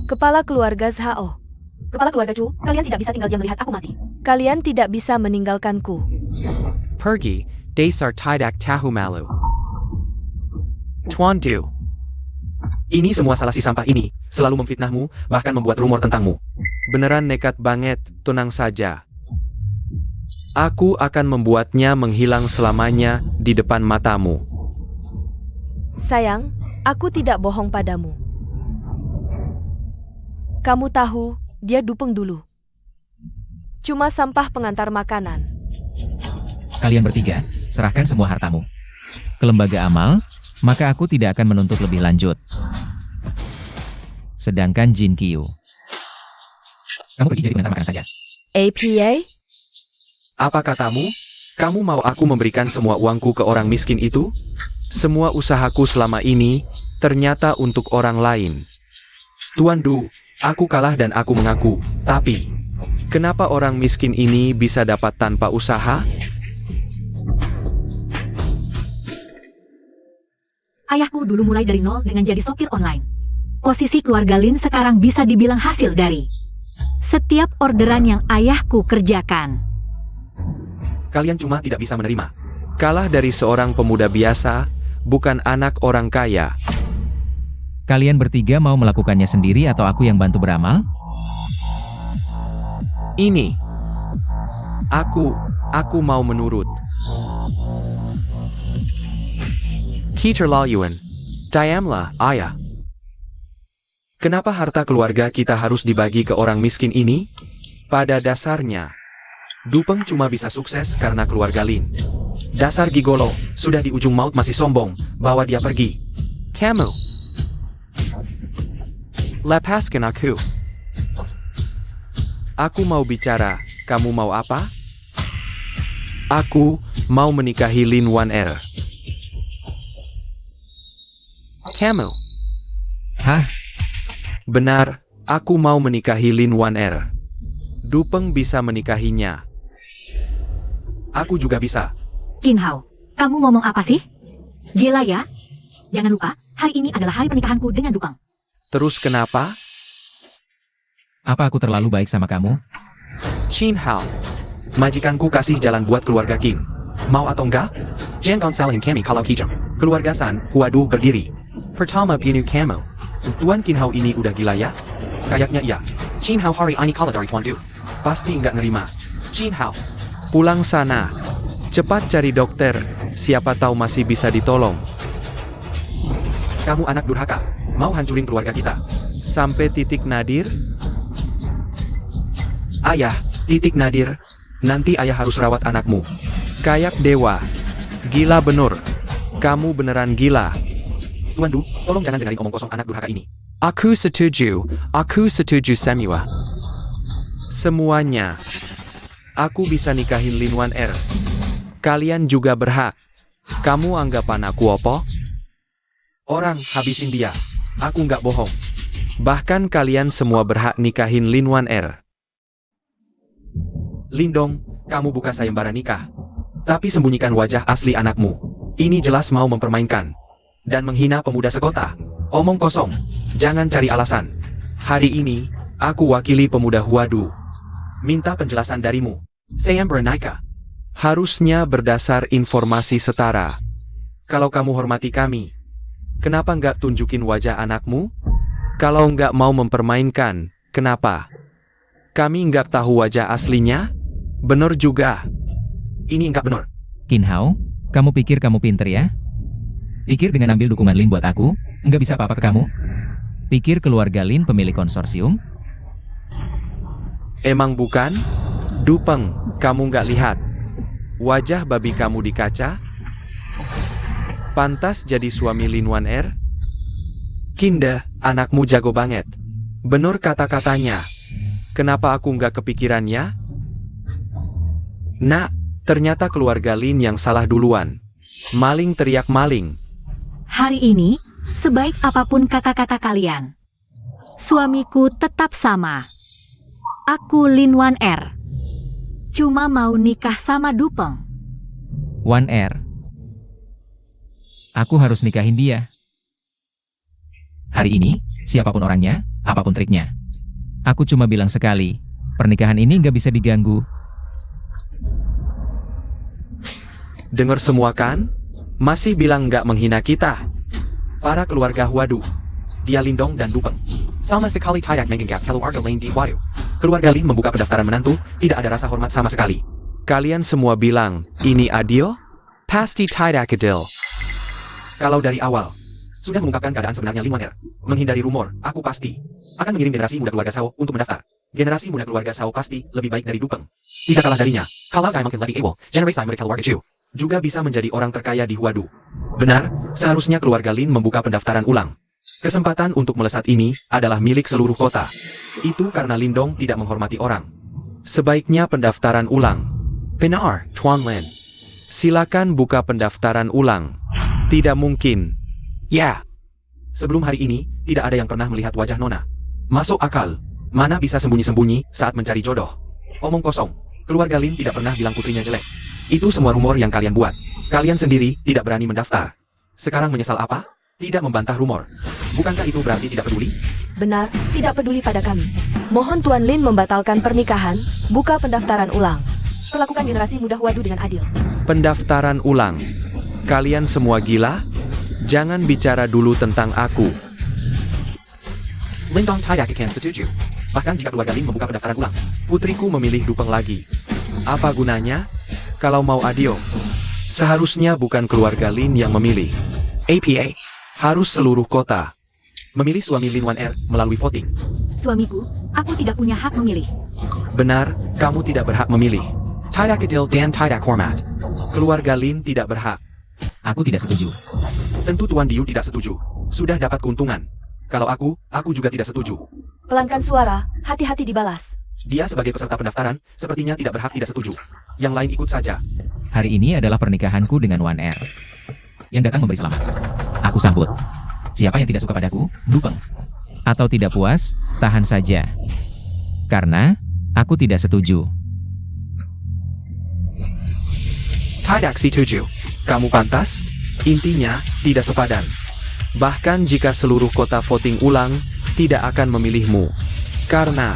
Kepala keluarga Zhao. Kepala keluarga Chu, kalian tidak bisa tinggal diam melihat aku mati. Kalian tidak bisa meninggalkanku. Pergi, dasar tidak tahu malu. Tuan Du. Ini semua salah si sampah ini, selalu memfitnahmu, bahkan membuat rumor tentangmu. Beneran nekat banget, tenang saja. Aku akan membuatnya menghilang selamanya di depan matamu. Sayang, aku tidak bohong padamu. Kamu tahu, dia Dupeng dulu. Cuma sampah pengantar makanan. Kalian bertiga, serahkan semua hartamu ke lembaga amal, maka aku tidak akan menuntut lebih lanjut. Sedangkan Jin Qiu, kamu pergi jadi pengantar makan saja. APA? Apa katamu? Kamu mau aku memberikan semua uangku ke orang miskin itu? Semua usahaku selama ini, ternyata untuk orang lain. Tuan Du, aku kalah dan aku mengaku, tapi kenapa orang miskin ini bisa dapat tanpa usaha? Ayahku dulu mulai dari nol dengan jadi sopir online. Posisi keluarga Lin sekarang bisa dibilang hasil dari setiap orderan yang ayahku kerjakan. Kalian cuma tidak bisa menerima. Kalah dari seorang pemuda biasa, bukan anak orang kaya. Kalian bertiga mau melakukannya sendiri atau aku yang bantu beramal? Ini Aku mau menurut. Keterlaluan. Diamlah, ayah. Kenapa harta keluarga kita harus dibagi ke orang miskin ini? Pada dasarnya, Dupeng cuma bisa sukses karena keluarga Lin. Dasar gigolo, sudah di ujung maut masih sombong, bawa dia pergi. Kamu. Lepaskan aku. Aku mau bicara, kamu mau apa? Aku mau menikahi Lin Wan-er. Kamu. Hah? Benar, aku mau menikahi Lin Wan-er. Dupeng bisa menikahinya. Aku juga bisa. Qin Hao, kamu ngomong apa sih? Gila ya? Jangan lupa, hari ini adalah hari pernikahanku dengan Dupeng. Terus kenapa? Apa aku terlalu baik sama kamu? Qin Hao. Majikanku kasih jalan buat keluarga Qin. Mau atau enggak? Jangan salahin kami kalau kijang. Keluarga San, waduh berdiri. Pertama bunuh kamu. Tuan Qin Hao ini udah gila ya? Kayaknya iya. Qin Hao hari ini kalah dari Tuan Du. Pasti nggak nerima. Qin Hao. Pulang sana. Cepat cari dokter. Siapa tahu masih bisa ditolong. Kamu anak durhaka. Mau hancurin keluarga kita. Sampai titik nadir? Ayah, titik nadir. Nanti ayah harus rawat anakmu. Kayak dewa. Gila bener. Kamu beneran gila. Tuan Du, tolong jangan dengerin omong kosong anak durhaka ini. Aku setuju semua. Semuanya. Aku bisa nikahin Lin Wan-er. Kalian juga berhak. Kamu anggapan aku apa? Orang, habisin dia. Aku nggak bohong. Bahkan kalian semua berhak nikahin Lin Wan-er. Lindong, kamu buka sayembara nikah. Tapi sembunyikan wajah asli anakmu. Ini jelas mau mempermainkan. Dan menghina pemuda sekota. Omong kosong. Jangan cari alasan. Hari ini, aku wakili pemuda Huadu. Minta penjelasan darimu. Sayembara nikah. Harusnya berdasar informasi setara. Kalau kamu hormati kami, kenapa nggak tunjukin wajah anakmu? Kalau nggak mau mempermainkan, kenapa? Kami nggak tahu wajah aslinya? Bener juga. Ini nggak bener. Qin Hao, kamu pikir kamu pinter ya? Pikir dengan ambil dukungan Lin buat aku, nggak bisa apa-apa ke kamu? Pikir keluarga Lin pemilik konsorsium? Emang bukan? Dupeng, kamu nggak lihat wajah babi kamu di kaca? Pantas jadi suami Lin Wan-er? Kinda, anakmu jago banget. Bener kata-katanya. Kenapa aku nggak kepikirannya? Nak, ternyata keluarga Lin yang salah duluan. Maling teriak maling. Hari ini, sebaik apapun kata-kata kalian, suamiku tetap sama. Aku Lin Wan-er. Cuma mau nikah sama Dupeng. Wan-er. Aku harus nikahin dia. Hari ini, siapapun orangnya, apapun triknya. Aku cuma bilang sekali, pernikahan ini nggak bisa diganggu. Dengar semua kan? Masih bilang nggak menghina kita. Para keluarga Huadu. Dia Lindong dan Dupeng. Sama sekali tidak menganggap keluarga lain di Huadu. Keluarga Lin membuka pendaftaran menantu, tidak ada rasa hormat sama sekali. Kalian semua bilang, ini adil? Pasti tidak adil. Kalau dari awal, sudah mengungkapkan keadaan sebenarnya Lin Wan-er. Menghindari rumor, aku pasti akan mengirim generasi muda keluarga Shao untuk mendaftar. Generasi muda keluarga Shao pasti lebih baik dari Dupeng. Tidak kalah darinya. Kalau kamu mungkin lebih able, generasi muda keluarga Chu. Juga bisa menjadi orang terkaya di Huadu. Benar, seharusnya keluarga Lin membuka pendaftaran ulang. Kesempatan untuk melesat ini adalah milik seluruh kota. Itu karena Lindong tidak menghormati orang. Sebaiknya pendaftaran ulang. Benar, Tuan Lin. Silakan buka pendaftaran ulang. Tidak mungkin. Ya. Sebelum hari ini, tidak ada yang pernah melihat wajah Nona. Masuk akal. Mana bisa sembunyi-sembunyi saat mencari jodoh. Omong kosong. Keluarga Lin tidak pernah bilang putrinya jelek. Itu semua rumor yang kalian buat. Kalian sendiri tidak berani mendaftar. Sekarang menyesal apa? Tidak membantah rumor. Bukankah itu berarti tidak peduli? Benar, tidak peduli pada kami. Mohon Tuan Lin membatalkan pernikahan, buka pendaftaran ulang. Perlakukan generasi muda Huadu dengan adil. Pendaftaran ulang. Kalian semua gila? Jangan bicara dulu tentang aku. Lindong tidak akan setuju. Bahkan jika keluarga Lin membuka pendaftaran ulang, putriku memilih Dupeng lagi. Apa gunanya? Kalau mau adio. Seharusnya bukan keluarga Lin yang memilih. APA. Harus seluruh kota memilih suami Lin Wan Er melalui voting. Suamiku, aku tidak punya hak memilih. Benar, kamu tidak berhak memilih. Tidak adil dan tidak hormat. Keluarga Lin tidak berhak. Aku tidak setuju. Tentu Tuan Diu tidak setuju. Sudah dapat keuntungan. Kalau aku juga tidak setuju. Pelanggan suara, hati-hati dibalas. Dia sebagai peserta pendaftaran, sepertinya tidak berhak tidak setuju. Yang lain ikut saja. Hari ini adalah pernikahanku dengan Wan Er. Yang datang memberi selamat. Aku sambut. Siapa yang tidak suka padaku, dupeng. Atau tidak puas, tahan saja. Karena, aku tidak setuju. Tidak setuju. Kamu pantas? Intinya, tidak sepadan. Bahkan jika seluruh kota voting ulang, tidak akan memilihmu. Karena,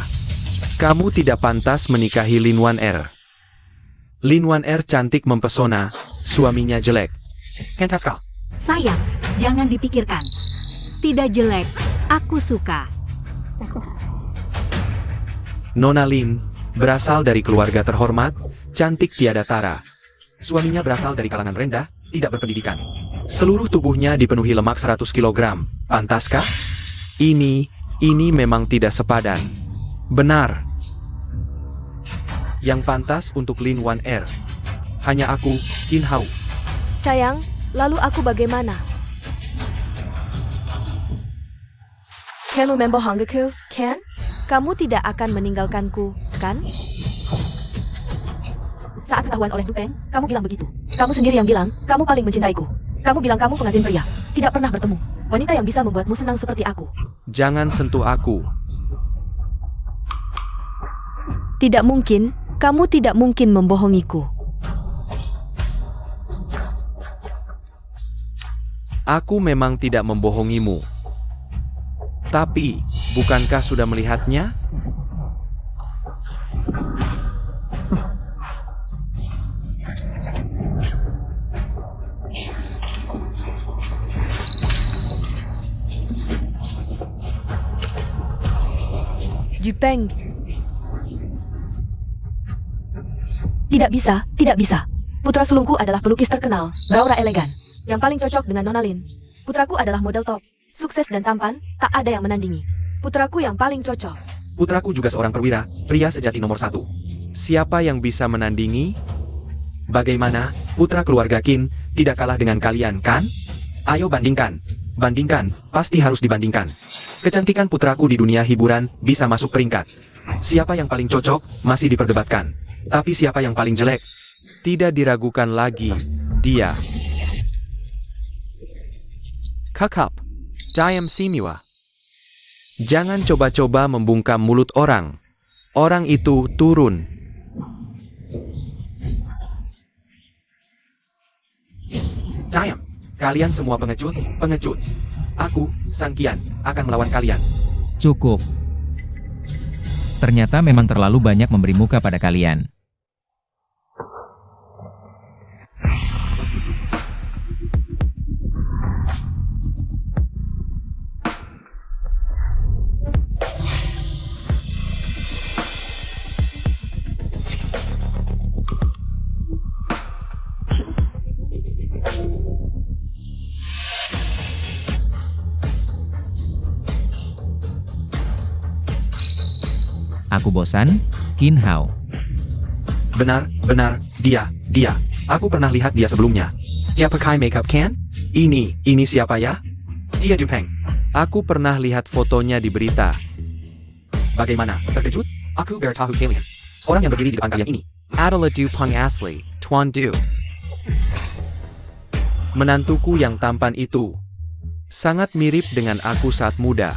kamu tidak pantas menikahi Lin Wan Er. Lin Wan Er cantik mempesona, suaminya jelek. Fantascal. Sayang, jangan dipikirkan. Tidak jelek, aku suka. Nona Lin, berasal dari keluarga terhormat, cantik tiada tara. Suaminya berasal dari kalangan rendah, tidak berpendidikan. Seluruh tubuhnya dipenuhi lemak 100 kg. Pantaskah? Ini memang tidak sepadan. Benar. Yang pantas untuk Lin Wan Er. Hanya aku, Qin Hao. Sayang, lalu aku bagaimana? Kamu membohongiku, Ken? Kamu tidak akan meninggalkanku, kan? Saat ketahuan oleh Dupeng, kamu bilang begitu. Kamu sendiri yang bilang, kamu paling mencintaiku. Kamu bilang kamu pengantin pria. Tidak pernah bertemu. Wanita yang bisa membuatmu senang seperti aku. Jangan sentuh aku. Tidak mungkin, kamu tidak mungkin membohongiku. Aku memang tidak membohongimu. Tapi, bukankah sudah melihatnya? Dupeng. Tidak bisa, tidak bisa. Putra sulungku adalah pelukis terkenal, beraura elegan, yang paling cocok dengan Nona Lin. Putraku adalah model top, sukses dan tampan, tak ada yang menandingi. Putraku yang paling cocok. Putraku juga seorang perwira, pria sejati nomor 1. Siapa yang bisa menandingi? Bagaimana, putra keluarga Qin, tidak kalah dengan kalian, kan? Ayo bandingkan. Bandingkan, pasti harus dibandingkan. Kecantikan putraku di dunia hiburan, bisa masuk peringkat. Siapa yang paling cocok, masih diperdebatkan. Tapi siapa yang paling jelek? Tidak diragukan lagi, dia. Kakap. Diam Simua. Jangan coba-coba membungkam mulut orang. Orang itu turun. Diam. Kalian semua pengecut, pengecut. Aku, Sang Qian, akan melawan kalian. Cukup. Ternyata memang terlalu banyak memberi muka pada kalian. Aku bosan, Qin Hao. Benar, dia. Aku pernah lihat dia sebelumnya. Dia pakai makeup kan? Ini siapa ya? Dia Dupeng. Aku pernah lihat fotonya di berita. Bagaimana, terkejut? Aku bertahu kalian. Orang yang berdiri di depan kalian ini. Adalah Dupeng asli, Tuan Du. Menantuku yang tampan itu. Sangat mirip dengan aku saat muda.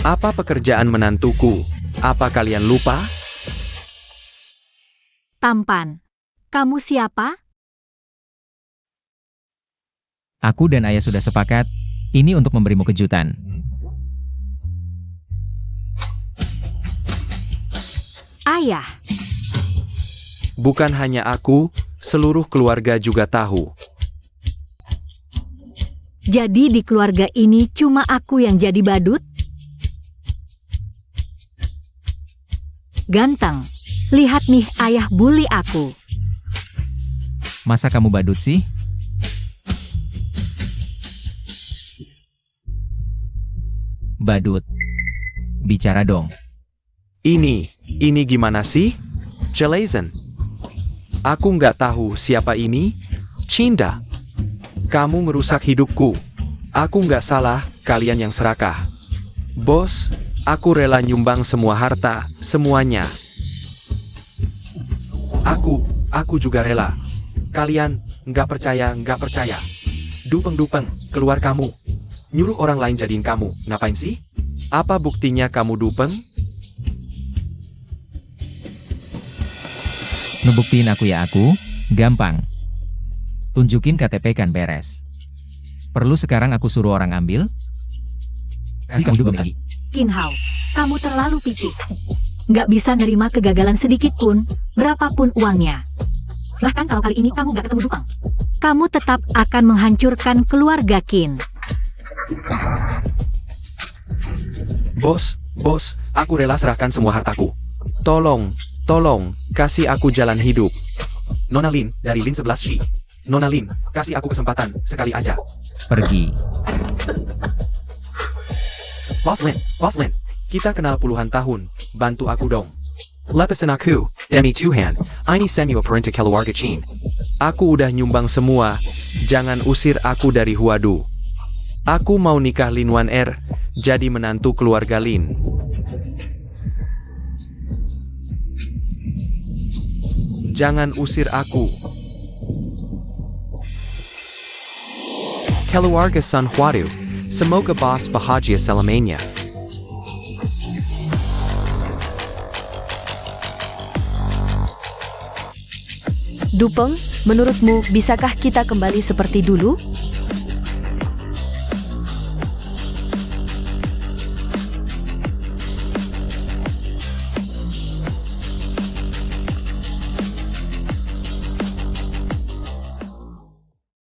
Apa pekerjaan menantuku? Apa kalian lupa? Tampan. Kamu siapa? Aku dan ayah sudah sepakat, ini untuk memberimu kejutan. Ayah. Bukan hanya aku, seluruh keluarga juga tahu. Jadi di keluarga ini cuma aku yang jadi badut? Ganteng. Lihat nih ayah bully aku. Masa kamu badut sih? Badut. Bicara dong. Ini gimana sih? Jelasin. Aku nggak tahu siapa ini. Cinda. Kamu merusak hidupku. Aku nggak salah, kalian yang serakah. Bos, aku rela nyumbang semua harta, semuanya. Aku juga rela. Kalian nggak percaya. Dupeng, keluar kamu. Nyuruh orang lain jadiin kamu, ngapain sih? Apa buktinya kamu dupeng? Ngebuktiin aku ya aku? Gampang. Tunjukin KTP kan beres. Perlu sekarang aku suruh orang ambil? Kasih kamu juga lagi. Kinhao, kamu terlalu picik. Nggak bisa nerima kegagalan sedikit pun, berapapun uangnya. Bahkan kalau kali ini kamu nggak ketemu Dupang, kamu tetap akan menghancurkan keluarga Qin. Bos, aku rela serahkan semua hartaku. Tolong, kasih aku jalan hidup. Nona Lin, dari Lin 11 Shi. Nona Lin, kasih aku kesempatan, sekali aja. Pergi. Boss Lin, kita kenal puluhan tahun, bantu aku dong. Lepasin aku, Demi Tuhan, ini Samuel Perintah Keluarga Qin. Aku udah nyumbang semua, jangan usir aku dari Huadu. Aku mau nikah Lin Wan Er, jadi menantu keluarga Lin. Jangan usir aku. Keluarga Sun Huadu, semoga bos bahagia selamanya. Dupeng, menurutmu bisakah kita kembali seperti dulu?